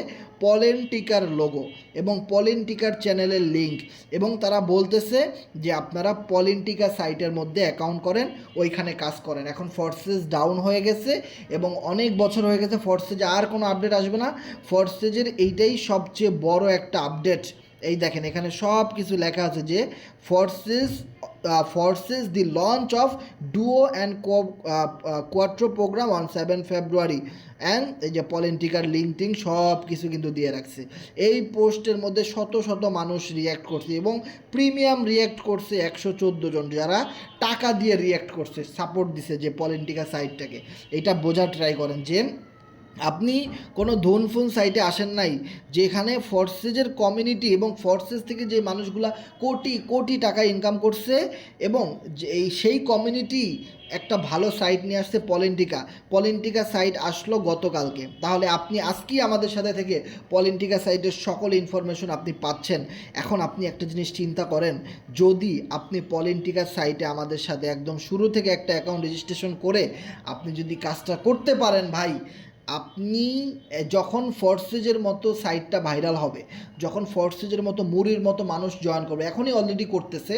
পলেন্টিকার লোগো এবং পলেন্টিকার চ্যানেলের লিঙ্ক, এবং তারা বলতেছে যে আপনারা পলেন্টিকা সাইটের মধ্যে অ্যাকাউন্ট করেন, ওইখানে কাজ করেন। এখন ফোর্সেজ ডাউন হয়ে গেছে এবং অনেক বছর হয়ে গেছে, ফোর্সেজে আর কোনো আপডেট আসবে না, ফোর্সেজের এইটাই সবচেয়ে বড় একটা আপডেট। এই দেখেন এখানে সব কিছু লেখা আছে যে forces the launch of duo and quattro program on 7 February and এই যে পলেন্টিকার লিঙ্কটিং সব কিছু কিন্তু দিয়ে রাখছে। এই পোস্টের মধ্যে শত শত মানুষ রিয়্যাক্ট করছে এবং প্রিমিয়াম রিয়্যাক্ট করছে 114 জন, যারা টাকা দিয়ে রিয়্যাক্ট করছে, সাপোর্ট দিছে যে পলেন্টিকা সাইটটাকে। এটা বোঝার ট্রাই করেন যে আপনি কোনো ধনফুন সাইটে আসেন নাই যেখানে ফোর্সেজের কমিউনিটি এবং ফোর্সেস থেকে যে মানুষগুলা কোটি কোটি টাকা ইনকাম করছে, এবং সেই কমিউনিটি একটা ভালো সাইট নিয়ে আসছে পলেন্টিকা সাইট আসলো গতকালকে। তাহলে আপনি আজকেই আমাদের সাথে থেকে পলেন্টিকা সাইটের সকল ইনফরমেশন আপনি পাচ্ছেন। এখন আপনি একটা জিনিস চিন্তা করেন, যদি আপনি পলেন্টিকা সাইটে আমাদের সাথে একদম শুরু থেকে একটা অ্যাকাউন্ট রেজিস্ট্রেশন করে আপনি যদি কাজটা করতে পারেন ভাই, আপনি যখন ফোর্সেজের মতো সাইটটা ভাইরাল হবে, যখন ফোর্সেজের মতো মুড়ির মতো মানুষ জয়েন করবে, এখনই অলরেডি করতেছে,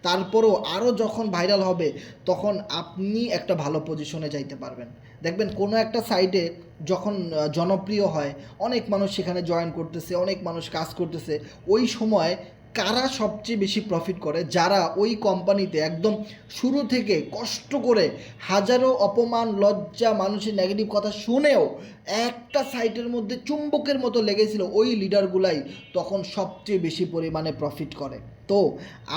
তারপরেও আরও যখন ভাইরাল হবে তখন আপনি একটা ভালো পজিশনে যাইতে পারবেন। দেখবেন কোনো একটা সাইটে যখন জনপ্রিয় হয়, অনেক মানুষ সেখানে জয়েন করতেছে, অনেক মানুষ কাজ করতেছে, ওই সময় কারা সবচেয়ে বেশি প্রফিট করে, যারা ওই কোম্পানিতে একদম শুরু থেকে কষ্ট করে হাজারো অপমান লজ্জা মানুষের নেগেটিভ কথা শুনেও একটা সাইটের মধ্যে চুম্বকের মতো লেগেছিল, ওই লিডারগুলাই তখন সবচেয়ে বেশি পরিমাণে প্রফিট করে। তো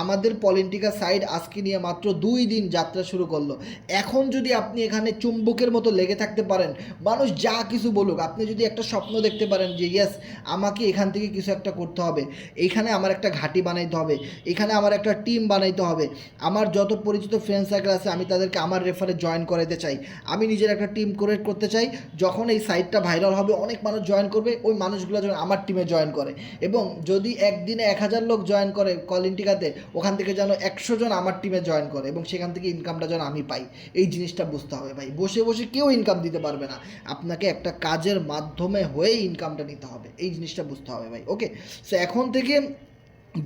আমাদের পলিটিকা সাইড আজকে নিয়ে মাত্র 2 দিন যাত্রা শুরু করলো। এখন যদি আপনি এখানে চুম্বকের মতো লেগে থাকতে পারেন, মানুষ যা কিছু বলুক, আপনি যদি একটা স্বপ্ন দেখতে পারেন যে ইয়েস আমাকে এখান থেকে কিছু একটা করতে হবে, এইখানে আমার একটা ঘাঁটি বানাইতে হবে, এখানে আমার একটা টিম বানাইতে হবে, আমার যত পরিচিত ফ্রেন্ড সার্কেল আছে আমি তাদেরকে আমার রেফারে জয়েন করাতে চাই, আমি নিজের একটা টিম ক্রিয়েট করতে চাই, যখন এই সাইটটা ভাইরাল হবে অনেক মানুষ জয়েন করবে, ওই মানুষগুলো যখন আমার টিমে জয়েন করে, এবং যদি একদিনে 1000 লোক জয়েন করে কলিন্টিকাতে, ওখান থেকে যেন 100 জন আমার টিমে জয়েন করে এবং সেখান থেকে ইনকামটা যেন আমি পাই। এই জিনিসটা বুঝতে হবে ভাই, বসে বসে কেউ ইনকাম দিতে পারবে না, আপনাকে একটা কাজের মাধ্যমে হয়ে ইনকামটা নিতে হবে, এই জিনিসটা বুঝতে হবে ভাই। ওকে, সো এখন থেকে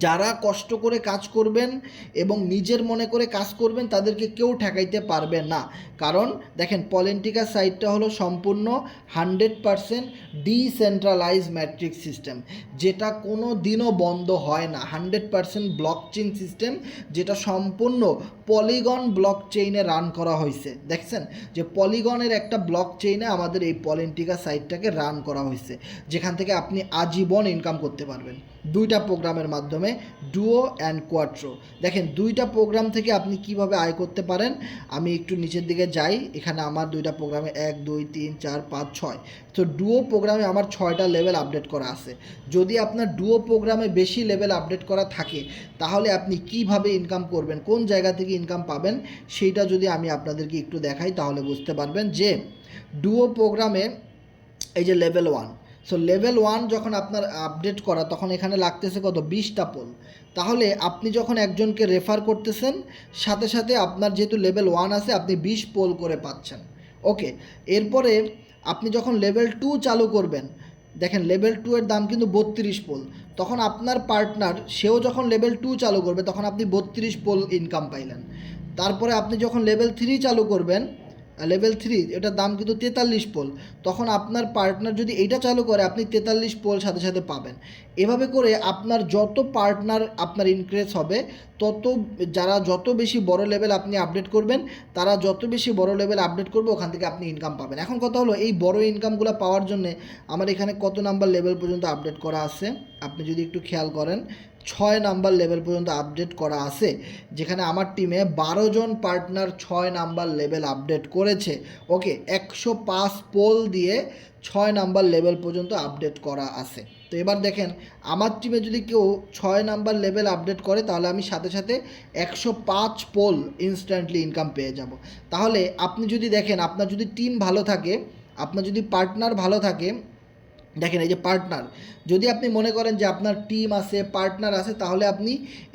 যারা কষ্ট করে কাজ করবেন এবং নিজের মনে করে কাজ করবেন তাদেরকে কেউ ঠেকাইতে পারবে না। কারণ দেখেন পলিটিকা সাইটটা হলো সম্পূর্ণ 100% ডিসেন্ট্রালাইজ ম্যাট্রিক্স সিস্টেম, যেটা কোনো দিনও বন্ধ হয় না। 100% ব্লক চেইন সিস্টেম, যেটা সম্পূর্ণ পলিগন ব্লক চেইনে রান করা হয়েছে। দেখছেন যে পলিগনের একটা ব্লক চেইনে আমাদের এই পলিটিকা সাইটটাকে রান করা হয়েছে, যেখান থেকে আপনি আজীবন ইনকাম করতে পারবেন 2টা প্রোগ্রামের মাধ্যমে, ডুও অ্যান্ড কোয়াট্রো। দেখেন 2টা প্রোগ্রাম থেকে আপনি কিভাবে আয় করতে পারেন। আমি একটু নিচের দিকে যাই, এখানে আমার 2টা প্রোগ্রামে 1 2 3 4 5 6, তো ডুও প্রোগ্রামে আমার 6টা লেভেল আপডেট করা আছে। যদি আপনার ডুও প্রোগ্রামে বেশি লেভেল আপডেট করা থাকে তাহলে আপনি কিভাবে ইনকাম করবেন, কোন জায়গা থেকে ইনকাম পাবেন, সেইটা যদি আমি আপনাদেরকে একটু দেখাই তাহলে বুঝতে পারবেন যে ডুও প্রোগ্রামে এই যে লেভেল 1, সো লেভেল 1 যখন আপনার আপডেট করা তখন এখানে লাগতেছে কত 20টা পোল। তাহলে আপনি যখন একজনকে রেফার করতেছেন সাথে সাথে আপনার যেহেতু লেভেল 1 আছে আপনি 20 পোল করে পাচ্ছেন। ওকে, এরপরে আপনি যখন লেভেল 2 চালু করবেন, দেখেন লেভেল 2 এর দাম কিন্তু 32 পোল, তখন আপনার পার্টনার সেও যখন লেভেল 2 চালু করবে তখন আপনি 32 পোল ইনকাম পাইলেন। তারপরে আপনি যখন লেভেল 3 চালু করবেন, লেভেল 3 এটার দাম কিন্তু 43 পোল, তখন আপনার পার্টনার যদি এইটা চালু করে আপনি 43 পোল সাথে সাথে পাবেন। এভাবে করে আপনার যত পার্টনার আপনার ইনক্রিজ হবে তত, যারা যত বেশি বড় লেভেল আপনি আপডেট করবেন তারা যত বেশি বড় লেভেল আপডেট করবে ওখান থেকে আপনি ইনকাম পাবেন। এখন কথা হলো এই বড় ইনকামগুলো পাওয়ার জন্য আমার এখানে কত নাম্বার লেভেল পর্যন্ত আপডেট করা আছে আপনি যদি একটু খেয়াল করেন, 6 নাম্বার লেভেল পর্যন্ত আপডেট করা আছে, যেখানে আমার টিমে 12 জন পার্টনার 6 নাম্বার লেভেল আপডেট করেছে। ওকে, 105 পোল দিয়ে 6 নাম্বার লেভেল পর্যন্ত আপডেট করা আছে। তো এবার দেখেন আমার টিমে যদি কেউ 6 নাম্বার লেভেল আপডেট করে তাহলে আমি সাথে সাথে 105 পোল ইনস্ট্যান্টলি ইনকাম পেয়ে যাব। তাহলে আপনি যদি দেখেন আপনার যদি টিম ভালো থাকে, আপনার যদি পার্টনার ভালো থাকে, দেখেন এই যে পার্টনার, যদি আপনি মনে করেন যে আপনার টিম আছে পার্টনার আছে তাহলে আপনি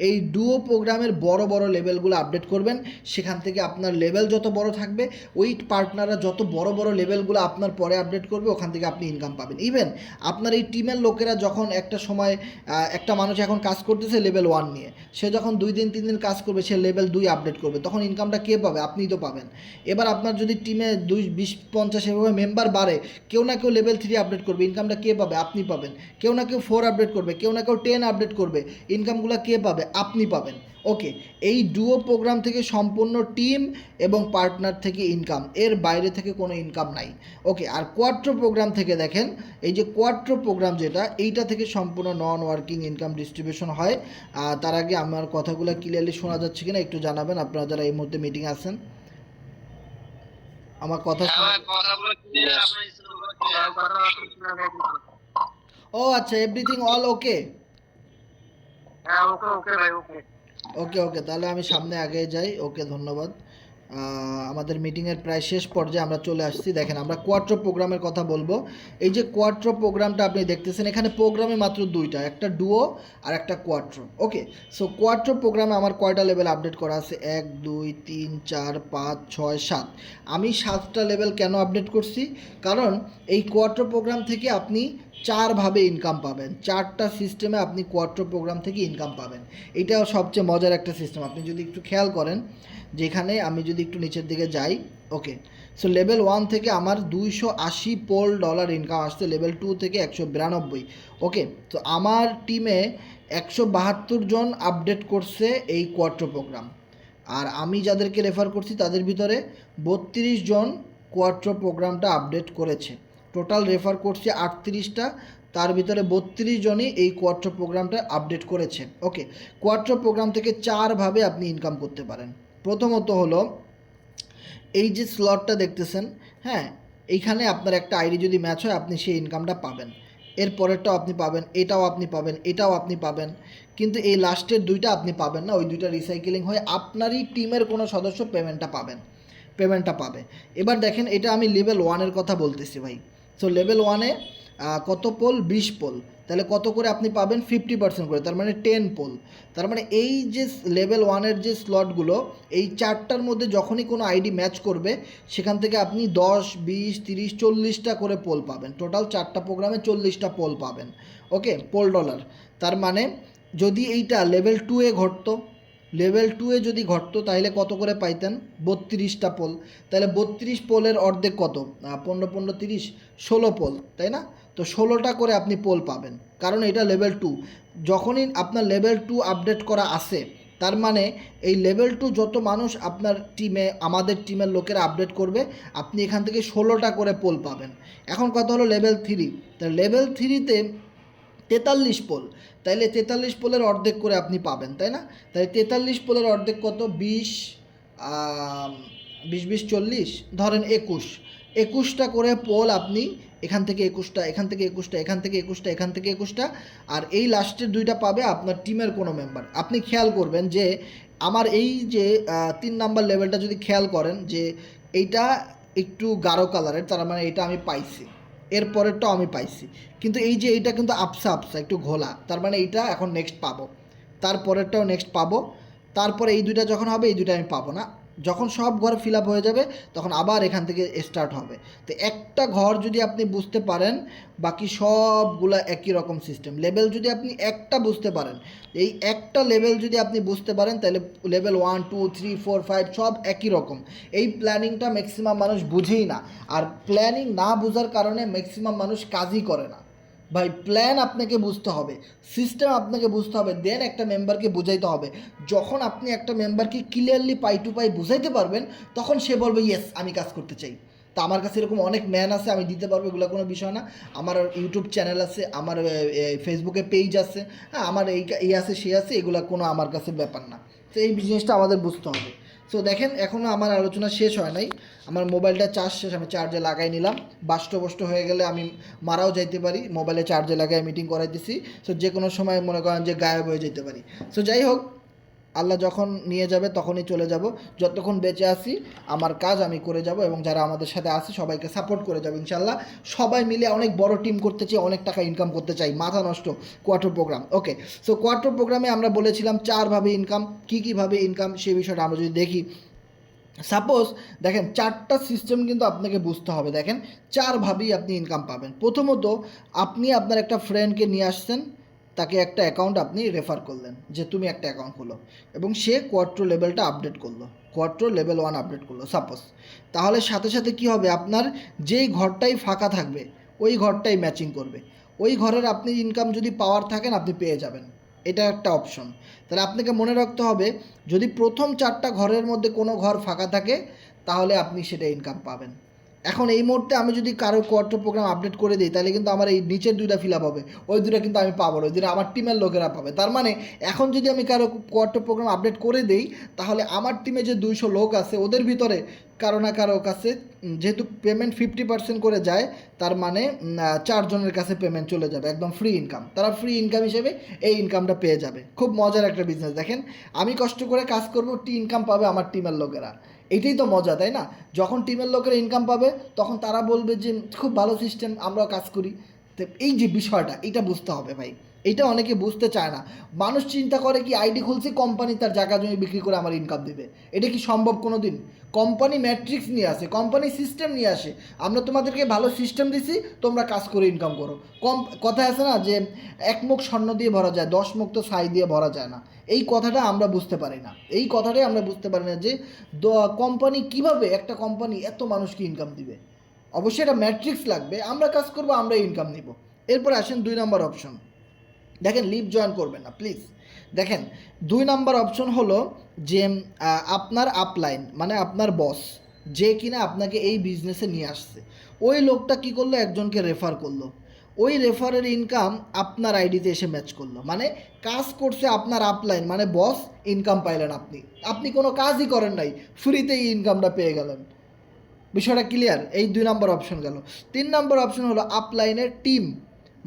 এই ডুও প্রোগ্রামের বড় বড় লেভেলগুলো আপডেট করবেন, সেখান থেকে আপনার লেভেল যত বড় থাকবে ওই পার্টনাররা যত বড় বড় লেভেলগুলো আপনার পরে আপডেট করবে ওখান থেকে আপনি ইনকাম পাবেন। ইভেন আপনার এই টিমের লোকেরা যখন একটা সময় একটা মানুষ এখন কাজ করতেছে লেভেল 1 নিয়ে, সে যখন 2 দিন 3 দিন কাজ করবে সে লেভেল 2 আপডেট করবে, তখন ইনকামটা কে পাবে? আপনিই তো পাবেন। এবার আপনার যদি টিমে 20-50 এভাবে মেম্বার বাড়ে, কেউ না কেউ লেভেল 3 আপডেট করবে, ইনকামটা কে পাবে? আপনি পাবেন। কেউ না কেউ 4 আপডেট করবে, কেউ না কেউ 10 আপডেট করবে, ইনকামগুলো কে পাবে? আপনি পাবেন। ওকে, এই ডুও প্রোগ্রাম থেকে সম্পূর্ণ টিম এবং পার্টনার থেকে ইনকাম, এর বাইরে থেকে কোনো ইনকাম নাই। ওকে, আর কোয়াট্রো প্রোগ্রাম থেকে দেখেন এই যে কোয়াট্রো প্রোগ্রাম যেটা, এইটা থেকে সম্পূর্ণ নন ওয়ার্কিং ইনকাম ডিস্ট্রিবিউশন হয়। তার আগে আমার কথাগুলো ক্লিয়ারলি শোনা যাচ্ছে কিনা একটু জানাবেন আপনারা যারা এই মুহূর্তে মিটিং আছেন। আমার কথা ও আচ্ছা, এভরিথিং অল ওকে। ওকে ওকে, তাহলে আমি সামনে আগে যাই। ওকে, ধন্যবাদ। আমাদের মিটিংয়ের প্রায় শেষ পর্যায়ে আমরা চলে আসছি। দেখেন আমরা কোয়াট্রো প্রোগ্রামের কথা বলবো। এই যে কোয়াট্রো প্রোগ্রামটা আপনি দেখতেছেন, এখানে প্রোগ্রামে মাত্র 2টা, একটা ডুও আর একটা কোয়াট্রো। ওকে, সো কোয়াট্রো প্রোগ্রামে আমার কয়টা লেভেল আপডেট করা আছে? 1 2 3 4 5 6 7। আমি 7টা লেভেল কেন আপডেট করছি? কারণ এই কোয়াট্রো প্রোগ্রাম থেকে আপনি 4ভাবে ইনকাম পাবেন, 4টা সিস্টেমে আপনি কোয়াট্রো প্রোগ্রাম থেকে ইনকাম পাবেন। এটাও সবচেয়ে মজার একটা সিস্টেম। আপনি যদি একটু খেয়াল করেন, যেখানে আমি যদি একটু নিচের দিকে যাই, ওকে, সো লেভেল 1 থেকে আমার 280 পোল ডলার ইনকাম আসছে, লেভেল 2 থেকে 192। ওকে, তো আমার টিমে 172 জন আপডেট করছে এই কোয়াট্রো প্রোগ্রাম, আর আমি যাদেরকে রেফার করছি তাদের ভিতরে 32 জন কোয়াট্রো প্রোগ্রামটা আপডেট করেছে। টোটাল রেফার করছে 38টা, তার ভিতরে 32 জনই এই কোয়াট্রো প্রোগ্রামটা আপডেট করেছেন। ওকে, কোয়াট্রো প্রোগ্রাম থেকে 4ভাবে আপনি ইনকাম করতে পারেন। প্রথমত হলো এই যে স্লটটা দেখতেছেন, হ্যাঁ, এইখানে আপনার একটা আইডি যদি ম্যাচ হয় আপনি সেই ইনকামটা পাবেন। এর পরেরটাও আপনি পাবেন, এটাও আপনি পাবেন, এটাও আপনি পাবেন, কিন্তু এই লাস্টের দুইটা আপনি পাবেন না, ওই দুইটা রিসাইকেলিং হয়ে আপনারই টিমের কোনো সদস্য পেমেন্টটা পাবে। এবার দেখেন, এটা আমি লেভেল 1-এর কথা বলতেছি ভাই। সো লেভেল 1-এ কত পোল? 20 পোল। তাহলে কত করে আপনি পাবেন? 50% করে, তার মানে 10 পোল। তার মানে এই যে লেভেল 1-এর যে স্লটগুলো, এই 4টার মধ্যে যখনই কোনো আইডি ম্যাচ করবে সেখান থেকে আপনি 10, 20, 30, 40টা করে পোল পাবেন। টোটাল 4টা প্রোগ্রামে 40টা পোল পাবেন। ওকে, পোল ডলার। তার মানে যদি এইটা লেভেল 2-এ ঘটতো, যদি ঘটতো তাহলে কত করে পাইতেন? 32টা পোল। তাহলে 32 পোলের অর্ধেক কত? 15, 15, 30, 16 পোল, তাই না? তো 16টা করে আপনি পোল পাবেন, কারণ এটা লেভেল 2। যখনই আপনার লেভেল 2 আপডেট করা আসে, তার মানে এই লেভেল 2 যত মানুষ আপনার টিমে, আমাদের টিমের লোকেরা আপডেট করবে, আপনি এখান থেকে 16টা করে পোল পাবেন। এখন কথা হলো লেভেল 3। তাহলে লেভেল 3-তে 43 পোল, তাইলে 43 পোলের অর্ধেক করে আপনি পাবেন, তাই না? তাই 43 পোলের অর্ধেক কত? 20, 20, 20, 40, ধরেন 21টা করে পোল আপনি এখান থেকে 21টা, এখান থেকে 21টা, এখান থেকে 21টা, এখান থেকে 21টা, আর এই লাস্টের দুইটা পাবে আপনার টিমের কোনো মেম্বার। আপনি খেয়াল করবেন যে আমার এই যে 3 নাম্বার লেভেলটা যদি খেয়াল করেন যে এইটা একটু গাঢ় কালারের, তার মানে এটা আমি পাইছি, এর পরেরটাও আমি পাইছি, কিন্তু এই যে এইটা কিন্তু আপসা একটু ঘোলা, তার মানে এইটা এখন নেক্সট পাবো, তারপরেরটাও নেক্সট পাবো, তারপরে এই দুইটা যখন হবে এই দুইটা আমি পাবো না। যখন সব ঘর ফিল আপ হয়ে যাবে তখন আবার এখান থেকে স্টার্ট হবে। তো একটা ঘর যদি আপনি বুঝতে পারেন, বাকি সবগুলা একই রকম সিস্টেম। লেভেল যদি আপনি একটা বুঝতে পারেন, এই একটা লেভেল যদি আপনি বুঝতে পারেন, তাহলে লেভেল 1, 2, 3, 4, 5 সব একই রকম। এই প্ল্যানিংটা ম্যাক্সিমাম মানুষ বুঝেই না, আর প্ল্যানিং না বোঝার কারণে ম্যাক্সিমাম মানুষ কাজই করে না। ভাই, প্ল্যান আপনাকে বুঝতে হবে, সিস্টেম আপনাকে বুঝতে হবে, দেন একটা মেম্বারকে বুঝাইতে হবে। যখন আপনি একটা মেম্বারকে ক্লিয়ারলি পাই টু পাই বুঝাইতে পারবেন, তখন সে বলবে ইয়েস আমি কাজ করতে চাই। তা আমার কাছে এরকম অনেক ম্যান আছে, আমি দিতে পারবো, এগুলো কোনো বিষয় না। আমার ইউটিউব চ্যানেল আছে, আমার ফেসবুকে পেজ আছে, হ্যাঁ, আমার এই আছে সে আছে, এগুলো কোনো আমার কাছে ব্যাপার না। তো এই বিজনেসটা আমাদের বুঝতে হবে। সো দেখেন, এখনও আমার আলোচনা শেষ হয় নাই। আমার মোবাইলটা চার্জ শেষ, আমি চার্জে লাগাই নিলাম। বাষ্ট হয়ে গেলে আমি মারাও যাইতে পারি, মোবাইলে চার্জে লাগাই মিটিং করাইতেছি। সো যে কোনো সময় মনে করেন যে গায়েব হয়ে যেতে পারি। সো যাই হোক, আল্লাহ যখন নিয়ে যাবে তখনই চলে যাব। যতক্ষণ বেঁচে আছি আমার কাজ আমি করে যাব, এবং যারা আমাদের সাথে আছে সবাইকে সাপোর্ট করে যাব ইনশাল্লাহ। সবাই মিলে অনেক বড় টিম করতে চাই, অনেক টাকা ইনকাম করতে চাই, মাথা নষ্ট। কোয়ার্টার প্রোগ্রাম, ওকে। সো কোয়ার্টার প্রোগ্রামে আমরা বলেছিলাম 4ভাবে ইনকাম। কীভাবে ইনকাম সেই বিষয়টা আমরা যদি দেখি, সাপোজ দেখেন 4টা সিস্টেম কিন্তু আপনাকে বুঝতে হবে। দেখেন 4ভাবেই আপনি ইনকাম পাবেন। প্রথমত, আপনি আপনার একটা ফ্রেন্ডকে নিয়ে আসছেন, তাকে একটা অ্যাকাউন্ট আপনি রেফার করলেন যে তুমি একটা অ্যাকাউন্ট খোলো, এবং সে কোয়ার্টার লেভেলটা আপডেট করলো, কোয়ার্টার লেভেল 1 আপডেট করলো সাপোজ। তাহলে সাথে সাথে কী হবে, আপনার যেই ঘরটাই ফাঁকা থাকবে ওই ঘরটাই ম্যাচিং করবে, ওই ঘরের আপনি ইনকাম যদি পাওয়ার থাকেন আপনি পেয়ে যাবেন। এটা একটা অপশন। তাহলে আপনাকে মনে রাখতে হবে, যদি প্রথম 4টা ঘরের মধ্যে কোনো ঘর ফাঁকা থাকে তাহলে আপনি সেটা ইনকাম পাবেন। এখন এই মুহূর্তে আমি যদি কারো কোয়ার্টার প্রোগ্রাম আপডেট করে দিই, তাহলে কিন্তু আমার এই নিচের দুইটা ফিল আপ হবে, ওই দুটো কিন্তু আমি পাবো না, ওই দুটো আমার টিমের লোকেরা পাবে। তার মানে এখন যদি আমি কারো কোয়ার্টার প্রোগ্রাম আপডেট করে দিই, তাহলে আমার টিমে যে 200 লোক আছে ওদের ভিতরে কারো না কারো কাছে, যেহেতু পেমেন্ট 50% করে যায়, তার মানে 4 জনের কাছে পেমেন্ট চলে যাবে, একদম ফ্রি ইনকাম। তারা ফ্রি ইনকাম হিসেবে এই ইনকামটা পেয়ে যাবে। খুব মজার একটা বিজনেস। দেখেন, আমি কষ্ট করে কাজ করবো, ইনকাম পাবে আমার টিমের লোকেরা। এটাই তো মজা, তাই না? যখন টিমের লোকেরা ইনকাম পাবে তখন তারা বলবে যে খুব ভালো সিস্টেম, আমরাও কাজ করি। তো এই যে বিষয়টা, এটা বুঝতে হবে ভাই। এটা অনেকে বুঝতে চায় না। মানুষ চিন্তা করে কি, আইডি খুলছি, কোম্পানি তার জায়গা জমি বিক্রি করে আমার ইনকাম দেবে। এটা কি সম্ভব কোনো দিন? কোম্পানি ম্যাট্রিক্স নিয়ে আসে, কোম্পানি সিস্টেম নিয়ে আসে। আমরা তোমাদেরকে ভালো সিস্টেম দিছি, তোমরা কাজ করে ইনকাম করো। কথায় আছে না যে 1 মুখ স্বর্ণ দিয়ে ভরা যায়, 10 মুখ তো ছাই দিয়ে ভরা যায় না। এই কথাটা আমরা বুঝতে পারি না, এই কথাটাই আমরা বুঝতে পারি না যে কোম্পানি কীভাবে, একটা কোম্পানি এত মানুষকে ইনকাম দিবে। অবশ্যই এটা ম্যাট্রিক্স লাগবে, আমরা কাজ করবো, আমরা ইনকাম নিব। এরপরে আসেন 2 নম্বর অপশন। দেখেন, লিভ জয়েন করবেন না প্লিজ। দেখেন 2 নম্বর অপশন হলো যে আপনার আপলাইন, মানে আপনার বস, যে কিনা আপনাকে এই বিজনেসে নিয়ে আসছে, ওই লোকটা কি করলো, একজনকে রেফার করলো। ওই রেফারের ইনকাম আপনার আইডিতে এসে ম্যাচ করলো, মানে কাজ করছে আপনার আপলাইন, মানে বস, ইনকাম পাইলেন আপনি, আপনি কোনো কাজই করেন নাই, ফ্রিতেই ইনকামটা পেয়ে গেলেন। বিষয়টা ক্লিয়ার? এই 2 নম্বর অপশন গেল। 3 নম্বর অপশন হলো আপলাইনের টিম,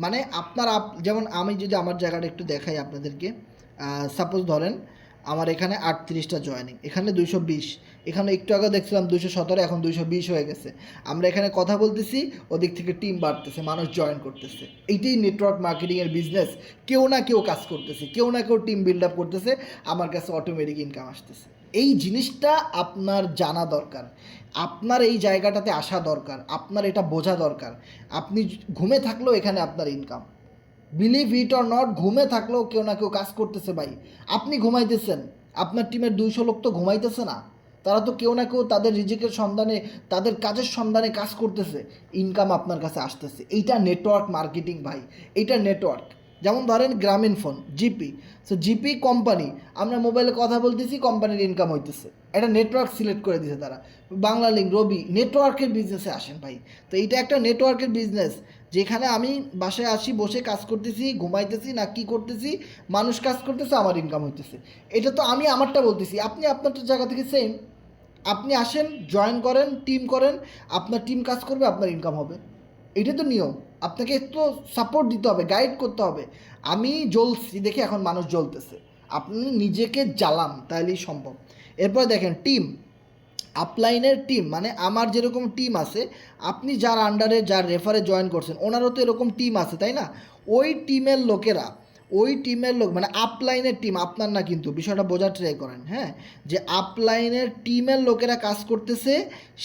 মানে আপনার যেমন আমি যদি আমার জায়গাটা একটু দেখাই আপনাদেরকে, সাপোজ ধরেন আমার এখানে 38টা জয়েনিং, এখানে 220, এখানে একটু আগে দেখছিলাম 217, এখন 220 হয়ে গেছে। আমরা এখানে কথা বলতেছি, ওদিক থেকে টিম বাড়তেছে, মানুষ জয়েন করতেছে। এইটাই নেটওয়ার্ক মার্কেটিংয়ের বিজনেস। কেউ না কেউ কাজ করতেছে, কেউ না কেউ টিম বিল্ড আপ করতেছে, আমার কাছে অটোমেটিক ইনকাম আসতেছে। এই জিনিসটা আপনার জানা দরকার, আপনার এই জায়গাটাতে আসা দরকার, আপনার এটা বোঝা দরকার। আপনি ঘুমে থাকলেও এখানে আপনার income, believe it or not, ঘুমে থাকলেও কেউ না কেউ কাজ করতেছে ভাই। আপনি ঘুমাইতেছেন, আপনার টিমের 200 লোক তো ঘুমাইতেছে না, তারা তো কেউ না কেউ তাদের রিজিকের সন্ধানে, তাদের কাজের সন্ধানে কাজ করতেছে, ইনকাম আপনার কাছে আসতেছে। এইটা নেটওয়ার্ক মার্কেটিং ভাই, এইটা নেটওয়ার্ক। যেমন ধরেন গ্রামীণ phone, GP, so GP company, আমরা মোবাইলে কথা বলতেছি, কোম্পানির ইনকাম হইতেছে, এটা নেটওয়ার্ক সিলেক্ট করে দিয়েছে তারা। বাংলা লিঙ্ক, রবি, নেটওয়ার্কের বিজনেসে আসেন ভাই। তো এইটা একটা নেটওয়ার্কের বিজনেস, যেখানে আমি বাসায় আসি, বসে কাজ করতেছি, ঘুমাইতেছি না কি করতেছি, মানুষ কাজ করতেছে, আমার ইনকাম হইতেছে। এটা তো আমি আমারটা বলতেছি, আপনি আপনার জায়গা থেকে সেম, আপনি আসেন, জয়েন করেন, টিম করেন, আপনার টিম কাজ করবে, আপনার ইনকাম হবে। এটা তো নিয়ম। আপনাকে একটু সাপোর্ট দিতে হবে, গাইড করতে হবে। আমি জ্বলছি দেখে এখন মানুষ জ্বলতেছে, আপনি নিজেকে জ্বালান, তাহলেই সম্ভব। এরপরে দেখেন টিম, আপলাইনের টিম, মানে আমার যেরকম টিম আছে, আপনি যার আন্ডারে, যার রেফারে জয়েন করছেন, ওনারও তো এরকম টিম আছে, তাই না? ওই টিমের লোকেরা, ওই টিমের লোক, মানে আপলাইনের টিম, আপনার না কিন্তু, বিষয়টা বোঝার ট্রাই করেন, হ্যাঁ, যে আপলাইনের টিমের লোকেরা কাজ করতেছে,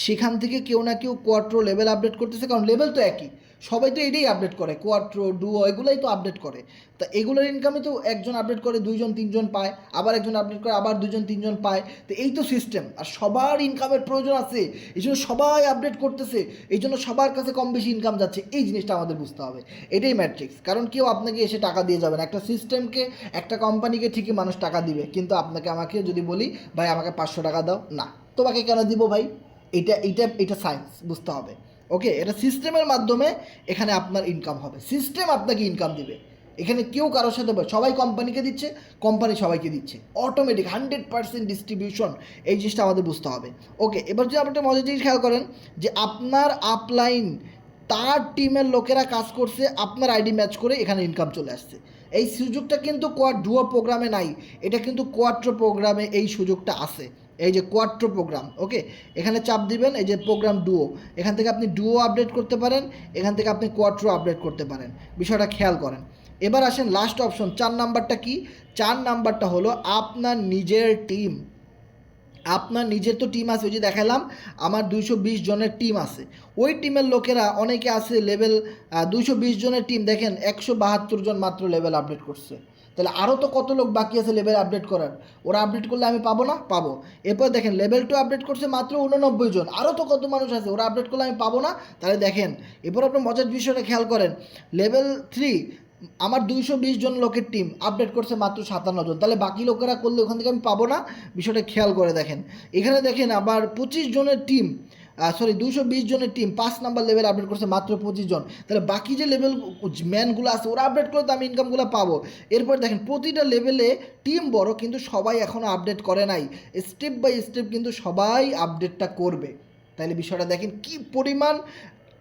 সেখান থেকে কেউ না কেউ কোয়াট্রো লেভেল আপডেট করতেছে, কারণ লেভেল তো একই, সবাই তো এটাই আপডেট করে, কোয়াট্রো, ডুও, এগুলাই তো আপডেট করে। তা এগুলোর ইনকামে তো একজন আপডেট করে 2জন 3জন পায়, আবার একজন আপডেট করে আবার 2জন 3জন পায়। তো এই তো সিস্টেম। আর সবার ইনকামের প্রয়োজন আছে, এই জন্য সবাই আপডেট করতেছে, এই জন্য সবার কাছে কম বেশি ইনকাম যাচ্ছে। এই জিনিসটা আমাদের বুঝতে হবে, এটাই ম্যাট্রিক্স। কারণ কেউ আপনাকে এসে টাকা দিয়ে যাবে না। একটা সিস্টেমকে, একটা কোম্পানিকে ঠিকই মানুষ টাকা দিবে, কিন্তু আপনাকে, আমাকে যদি বলি ভাই আমাকে 500 টাকা দাও, না, তোমাকে কেন দিব ভাই? এটা সায়েন্স, বুঝতে হবে। ওকে, এটা সিস্টেমের মাধ্যমে এখানে আপনার ইনকাম হবে, সিস্টেম আপনাকে ইনকাম দিবে। এখানে কেউ কারোর সাথে, সবাই কোম্পানিকে দিচ্ছে, কোম্পানি সবাইকে দিচ্ছে, অটোমেটিক 100% ডিস্ট্রিবিউশন। এই জিনিসটা আমাদের বুঝতে হবে। ওকে, এবার যদি আপনি একটা মজার জিনিস খেয়াল করেন, যে আপনার আপলাইন, তার টিমের লোকেরা কাজ করছে, আপনার আইডি ম্যাচ করে এখানে ইনকাম চলে আসছে। এই সুযোগটা কিন্তু ডুও প্রোগ্রামে নাই, এটা কিন্তু কোয়াট্রো প্রোগ্রামে এই সুযোগটা আছে। এই যে কোয়াট্রো প্রোগ্রাম, ওকে, এখানে চাপ দিবেন, এই যে প্রোগ্রাম ডুও, এখান থেকে আপনি ডুও আপডেট করতে পারেন, এখান থেকে আপনি কোয়াট্রো আপডেট করতে পারেন। বিষয়টা খেয়াল করেন। এবার আসেন লাস্ট অপশন, 4 নাম্বারটা কি? 4 নাম্বারটা হলো আপনার নিজের টিম। আপনার নিজের তো টিম আছে, ওই যে দেখালাম আমার 220 জনের টিম আছে। ওই টিমের লোকেরা অনেকে আছে লেভেল, 220 জনের টিম, দেখেন 172 জন মাত্র লেভেল আপডেট করছে। তাহলে আরও তো কত লোক বাকি আছে লেভেল আপডেট করার, ওরা আপডেট করলে আমি পাবো না? পাবো। এরপর দেখেন লেভেল 2 আপডেট করছে মাত্র 89 জন, আরও তো কত মানুষ আছে, ওরা আপডেট করলে আমি পাবো না? তাহলে দেখেন, এরপর আপনি মজার বিষয়টা খেয়াল করেন, লেভেল 3 আমার 220 জন লোকের টিম আপডেট করছে মাত্র 57 জন, তাহলে বাকি লোকেরা করলে ওখান থেকে আমি পাবো না? বিষয়টা খেয়াল করে দেখেন। এখানে দেখেন আবার 25 জনের টিম, 220 জনের টিম 5 নাম্বার লেভেল আপডেট করছে মাত্র 25 জন, তাহলে বাকি যে লেভেল ম্যানগুলো আছে ওরা আপডেট করলে তো আমি ইনকামগুলো পাবো। এরপর দেখেন প্রতিটা লেভেলে টিম বড়, কিন্তু সবাই এখনও আপডেট করে নাই, স্টেপ বাই স্টেপ কিন্তু সবাই আপডেটটা করবে। তাহলে বিষয়টা দেখেন কি পরিমাণ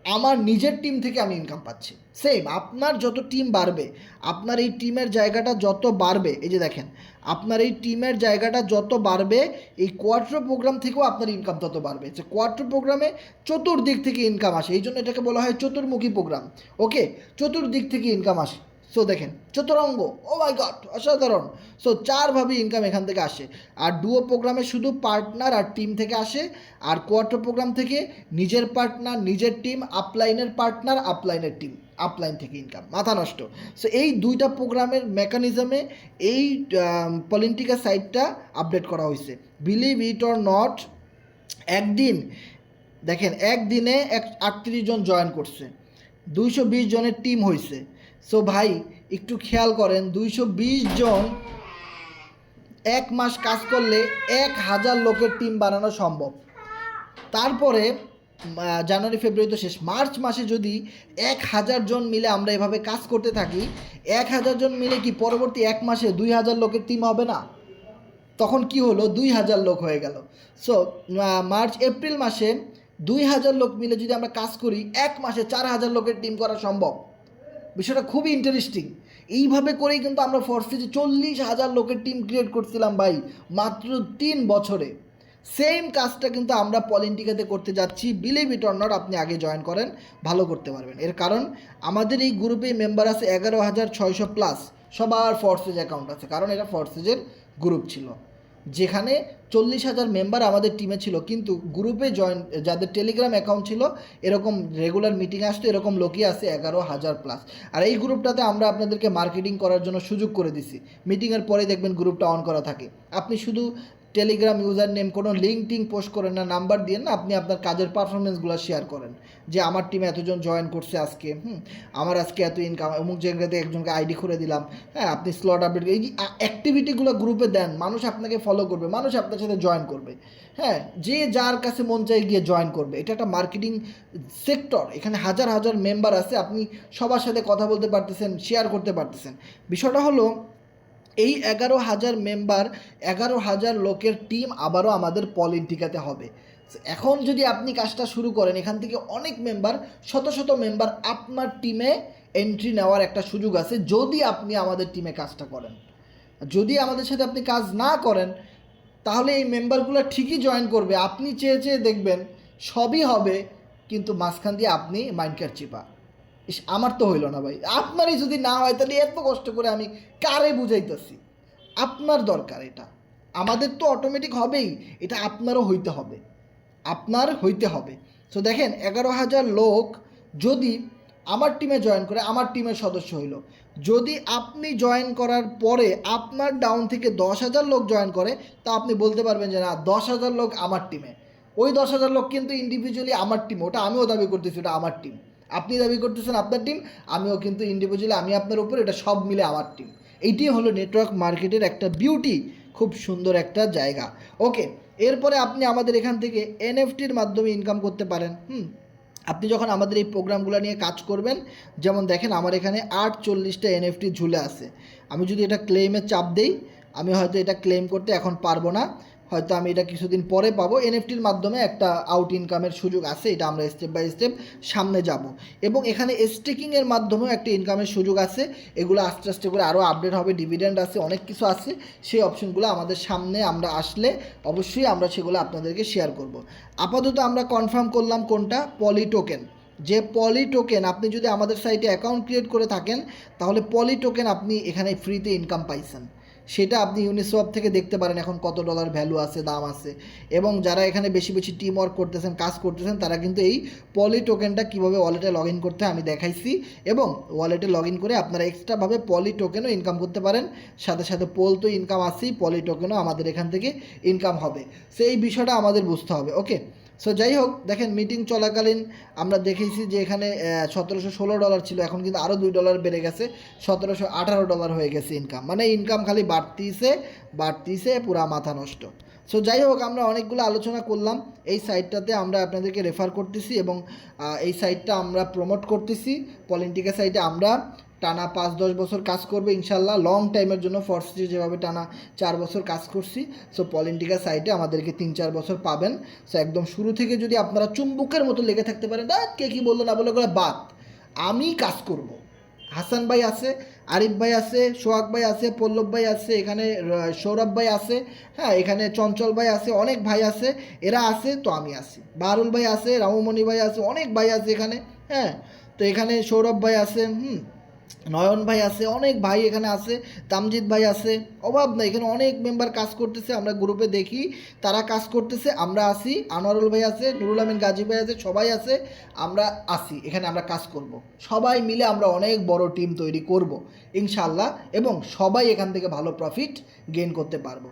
আমার নিজের টিম থেকে আমি ইনকাম পাচ্ছি। সেম আপনার যত টিম বাড়বে, আপনার এই টিমের জায়গাটা যত বাড়বে, এই যে দেখেন আপনার এই টিমের জায়গাটা যত বাড়বে, এই কোয়াট্রো প্রোগ্রাম থেকেও আপনার ইনকাম তত বাড়বে। যে কোয়াট্রো প্রোগ্রামে চতুর্দিক থেকে ইনকাম আসে, এই জন্য এটাকে বলা হয় চতুর্মুখী প্রোগ্রাম। ওকে, চতুর্দিক থেকে ইনকাম আসে। সো দেখেন চতুরঙ্গ, ও মাই গড, অসাধারণ। সো 4 ভাবে ইনকাম এখান থেকে আসে। আর ডুও প্রোগ্রামে শুধু পার্টনার আর টিম থেকে আসে, আর কোয়ার্টার প্রোগ্রাম থেকে নিজের পার্টনার, নিজের টিম, আপলাইনের পার্টনার, আপলাইনের টিম, আপলাইন থেকে ইনকাম, মাথা নষ্ট। সো এই 2টা প্রোগ্রামের মেকানিজমে এই পলিটিক্যাল সাইটটা আপডেট করা হয়েছে। বিলিভ ইট অর নট, একদিন দেখেন, একদিনে 38 জন জয়েন করছে, 220 জনের টিম হয়েছে। সো ভাই একটু খেয়াল করেন, 220 জন 1 মাস কাজ করলে 1000 লোকের টিম বানানো সম্ভব। তারপরে জানুয়ারি ফেব্রুয়ারি তো শেষ, মার্চ মাসে যদি 1,000 জন মিলে আমরা এভাবে কাজ করতে থাকি, 1,000 জন মিলে কি পরবর্তী এক মাসে 2,000 লোকের টিম হবে না? তখন কি হলো, 2,000 লোক হয়ে গেল। সো মার্চ এপ্রিল মাসে 2,000 লোক মিলে যদি আমরা কাজ করি, এক মাসে 4,000 লোকের টিম করা সম্ভব। বিষয়টা খুবই ইন্টারেস্টিং। এইভাবে করেই কিন্তু আমরা ফোর্সেজে 40,000 লোকের টিম ক্রিয়েট করছিলাম ভাই, মাত্র 3 বছরে। সেম কাজটা কিন্তু আমরা পলিটিকাতে করতে যাচ্ছি। বিলিভ ইট অর নট, আপনি আগে জয়েন করেন, ভালো করতে পারবেন। এর কারণ আমাদের এই গ্রুপে মেম্বার আছে 11,600 প্লাস, সবার ফোর্সেজ অ্যাকাউন্ট আছে, কারণ এটা ফোর্সেজের গ্রুপ ছিল, যেখানে 40,000 মেম্বার আমাদের টিমে ছিল, কিন্তু গ্রুপে জয়েন যাদের টেলিগ্রাম অ্যাকাউন্ট ছিল, এরকম রেগুলার মিটিং আসতো, এরকম লোকই আছে 11,000 প্লাস। আর এই গ্রুপটাতে আমরা আপনাদেরকে মার্কেটিং করার জন্য সুযোগ করে দিছি। মিটিংয়ের পরে দেখবেন গ্রুপটা অন করা থাকে। আপনি শুধু টেলিগ্রাম ইউজার নেম, কোনো লিঙ্ক টিঙ্ক পোস্ট করেন না, নাম্বার দিয়ে না, আপনি আপনার কাজের পারফরমেন্সগুলো শেয়ার করেন, যে আমার টিমে এতজন জয়েন করছে আজকে, আমার আজকে এত ইনকাম, অমুক জায়গাতে একজনকে আইডি করে দিলাম, হ্যাঁ, আপনি স্লট আপডেট, এই যে অ্যাক্টিভিটিগুলো গ্রুপে দেন, মানুষ আপনাকে ফলো করবে, মানুষ আপনার সাথে জয়েন করবে, হ্যাঁ, যে যার কাছে মন চাই গিয়ে জয়েন করবে। এটা একটা মার্কেটিং সেক্টর, এখানে হাজার হাজার মেম্বার আছে, আপনি সবার সাথে কথা বলতে পারতেছেন, শেয়ার করতে পারতেছেন। বিষয়টা হলো এই 11,000 মেম্বার, 11,000 লোকের টিম আবারও আমাদের পলিটিকাতে হবে। এখন যদি আপনি কাজটা শুরু করেন, এখান থেকে অনেক মেম্বার, শত শত মেম্বার আপনার টিমে এন্ট্রি নেওয়ার একটা সুযোগ আছে, যদি আপনি আমাদের টিমে কাজটা করেন। যদি আমাদের সাথে আপনি কাজ না করেন, তাহলে এই মেম্বারগুলো ঠিকই জয়েন করবে, আপনি চেয়ে চেয়ে দেখবেন সবই হবে, কিন্তু মাঝখান দিয়ে আপনি মাইন্ডকার চিপা। আমার তো হইল না ভাই, আপনারই যদি না হয় তাহলে এত কষ্ট করে আমি কারে বুঝাইতেছি? আপনার দরকার এটা, আমাদের তো অটোমেটিক হবেই, এটা আপনারও হইতে হবে, আপনার হইতে হবে। তো দেখেন 11,000 লোক যদি আমার টিমে জয়েন করে, আমার টিমের সদস্য হইল। যদি আপনি জয়েন করার পরে আপনার ডাউন থেকে 10,000 লোক জয়েন করে, তা আপনি বলতে পারবেন যে না, 10,000 লোক আমার টিমে। ওই 10,000 লোক কিন্তু ইন্ডিভিজুয়ালি আমার টিম, ওটা আমিও দাবি করতেছি ওটা আমার টিম, আপনি দাবি করতেছেন আপনার টিম, আমিও কিন্তু ইন্ডিভিজুয়ালি আমি আপনার উপর, এটা সব মিলে আমার টিম। এইটি হলো নেটওয়ার্ক মার্কেটের একটা বিউটি, খুব সুন্দর একটা জায়গা। ওকে, এরপরে আপনি আমাদের এখান থেকে এনএফটির মাধ্যমে ইনকাম করতে পারেন। আপনি যখন আমাদের এই প্রোগ্রামগুলো নিয়ে কাজ করবেন, যেমন দেখেন আমার এখানে 48টা এনএফটি ঝুলে আছে। আমি যদি এটা ক্লেমে চাপ দেই, আমি হয়তো এটা ক্লেম করতে এখন পারবো না, হয়তো আমি এটা কিছুদিন পরে পাবো। এনএফটির মাধ্যমে একটা আউট ইনকামের সুযোগ আছে, এটা আমরা স্টেপ বাই স্টেপ সামনে যাব। এবং এখানে স্টেকিংয়ের মাধ্যমেও একটা ইনকামের সুযোগ আছে, এগুলো আস্তে আস্তে করে আরও আপডেট হবে, ডিভিডেন্ড আছে, অনেক কিছু আছে। সেই অপশনগুলো আমাদের সামনে আমরা আসলে অবশ্যই আমরা সেগুলো আপনাদেরকে শেয়ার করব। আপাতত আমরা কনফার্ম করলাম কোনটা, পলি টোকেন। যে পলি টোকেন, আপনি যদি আমাদের সাইটে অ্যাকাউন্ট ক্রিয়েট করে থাকেন, তাহলে পলি টোকেন আপনি এখানে ফ্রিতে ইনকাম পাইছেন। সেটা আপনি ইউনিসওয়াপ থেকে দেখতে পারেন এখন কত ডলার ভ্যালু আছে, দাম আছে। এবং যারা এখানে বেশি বেশি টিম ওয়ার্ক করতেছেন, কাজ করতেছেন, তারা কিন্তু এই পলি টোকেনটা কীভাবে ওয়ালেটে লগ ইন করতে আমি দেখাইছি। এবং ওয়ালেটে লগ ইন করে আপনারা এক্সট্রাভাবে পলি টোকেনও ইনকাম করতে পারেন। সাথে সাথে পোল তো ইনকাম আছেই, পলি টোকেনও আমাদের এখান থেকে ইনকাম হবে। সো এই বিষয়টা আমাদের বুঝতে হবে। ওকে, সো যাই হোক, দেখেন মিটিং চলাকালীন আমরা দেখেছি যে এখানে $1,716 ছিল, এখন কিন্তু আরও $2 বেড়ে গেছে, $1,718 হয়ে গেছে ইনকাম। মানে ইনকাম খালি বাড়তিছে, পুরা মাথা নষ্ট। সো যাই হোক, আমরা অনেকগুলো আলোচনা করলাম। এই সাইটটাতে আমরা আপনাদেরকে রেফার করতেছি এবং এই সাইটটা আমরা প্রমোট করতেছি। পলিটিকা সাইটে আমরা টানা 5-10 বছর কাজ করবে ইনশাল্লাহ, লং টাইমের জন্য। ফোর্সে যেভাবে টানা 4 বছর কাজ করছি, সো পলিটিকা সাইটে আমাদেরকে 3-4 বছর পাবেন। সো একদম শুরু থেকে যদি আপনারা চুম্বকের মতো লেগে থাকতে পারেন, কে কী বললো না বলে করে বাদ, আমি কাজ করব। হাসান ভাই আছে, আরিফ ভাই আছে, সোহাগ ভাই আছে, পল্লব ভাই আছে, এখানে সৌরভ ভাই আছে, হ্যাঁ, এখানে চঞ্চল ভাই আছে, অনেক ভাই আছে, এরা আছে তো আমি আছি, বারুল ভাই আছে, রামমণি ভাই আছে, অনেক ভাই আছে এখানে, হ্যাঁ। তো এখানে সৌরভ ভাই আছে, নয়ন ভাই আছে, অনেক ভাই এখানে আছে, তামজিৎ ভাই আছে, অভাব নাই, এখানে অনেক মেম্বার কাজ করতেছে, আমরা গ্রুপে দেখি তারা কাজ করতেছে, আমরা আসি, আনোয়ারুল ভাই আছে, নুরুল আমিন গাজী ভাই আছে, সবাই আছে, আমরা আসি এখানে, আমরা কাজ করব, সবাই মিলে আমরা অনেক বড় টিম তৈরি করব ইনশাল্লাহ, এবং সবাই এখান থেকে ভালো প্রফিট গেইন করতে পারবো।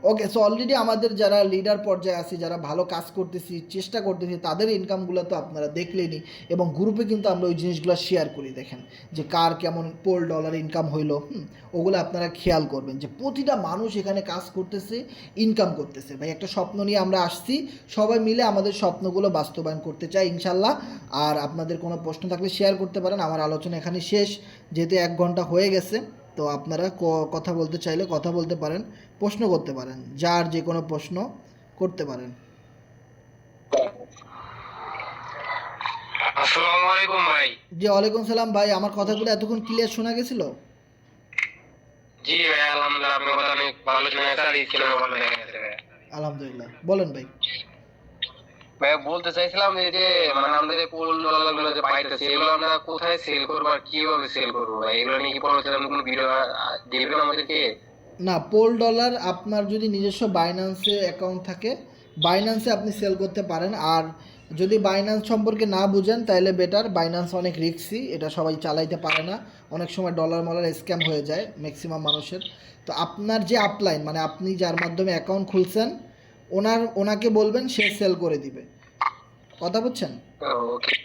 ওকে, সো অলরেডি আমাদের যারা লিডার পর্যায়ে আছি, যারা ভালো কাজ করতেছি, চেষ্টা করতেছি, তাদের ইনকামগুলো তো আপনারা দেখলেনই, এবং গ্রুপে কিন্তু আমরা ওই জিনিসগুলো শেয়ার করি। দেখেন যে কার কেমন $4 ইনকাম হইলো, ওগুলো আপনারা খেয়াল করবেন যে প্রতিটা মানুষ এখানে কাজ করতেছে, ইনকাম করতেছে। ভাই একটা স্বপ্ন নিয়ে আমরা আসছি, সবাই মিলে আমাদের স্বপ্নগুলো বাস্তবায়ন করতে চাই ইনশাল্লাহ। আর আপনাদের কোনো প্রশ্ন থাকলে শেয়ার করতে পারেন। আমার আলোচনা এখানে শেষ, যেহেতু 1 ঘন্টা হয়ে গেছে। তো আপনারা কথা বলতে চাইলে কথা বলতে পারেন, প্রশ্ন করতে পারেন, যার যে কোনো প্রশ্ন করতে পারেন। আসসালামু আলাইকুম ভাই। জি ওয়ালাইকুম সালাম ভাই, আমার কথাগুলো এতক্ষণ ক্লিয়ার শোনা গেছিল? জি ভাই, আলহামদুলিল্লাহ আপনার কথা অনেক ভালো শুনেছে আর স্ক্রিনে ভালো দেখা গেছে ভাই। আলহামদুলিল্লাহ, বলেন ভাই। ভাই বলতে চাইছিলাম যে যে মানে আমরা যে পোল ডলার গুলো যে পাইতেছি এগুলো আমরা কোথায় সেল করবো আর কিভাবে সেল করবো ভাই, এগুলো নিয়ে কি পরবর্তীতে আপনি কোনো ভিডিও দিবেন আমাদেরকে? না, $4 আপনার যদি নিজস্ব বাইন্যান্সে অ্যাকাউন্ট থাকে, বাইন্যান্সে আপনি সেল করতে পারেন। আর যদি বাইন্যান্স সম্পর্কে না বুঝেন তাহলে বেটার, বাইন্যান্স অনেক রিস্কি, এটা সবাই চালাইতে পারে না, অনেক সময় ডলার মলার স্ক্যাম হয়ে যায় ম্যাক্সিমাম মানুষের। তো আপনার যে আপলাইন, মানে আপনি যার মাধ্যমে অ্যাকাউন্ট খুলছেন, ওনাকে বলবেন, সে সেল করে দিবে। কথা বুঝছেন? ওকে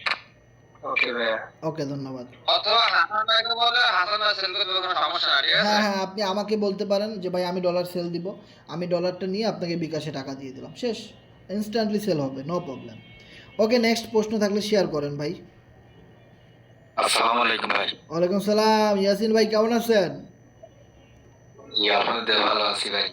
ওকে ভাই, ওকে, ধন্যবাদ। অথবা হাসান ভাইকে বলে হাসান ভাই সেল করবে, কোনো সমস্যা না, ঠিক আছে? হ্যাঁ হ্যাঁ, আপনি আমাকে বলতে পারেন যে ভাই আমি ডলার সেল দিব, আমি ডলারটা নিয়ে আপনাকে বিকাশে টাকা দিয়ে দিলাম, শেষ, ইনস্ট্যান্টলি সেল হবে, নো প্রবলেম। ওকে, নেক্সট প্রশ্ন থাকলে শেয়ার করেন ভাই। আসসালামু আলাইকুম ভাই। ওয়ালাইকুম সালাম, ইয়াসিন ভাই কেমন আছেন? আলহামদুলিল্লাহ ভালো আছি ভাই।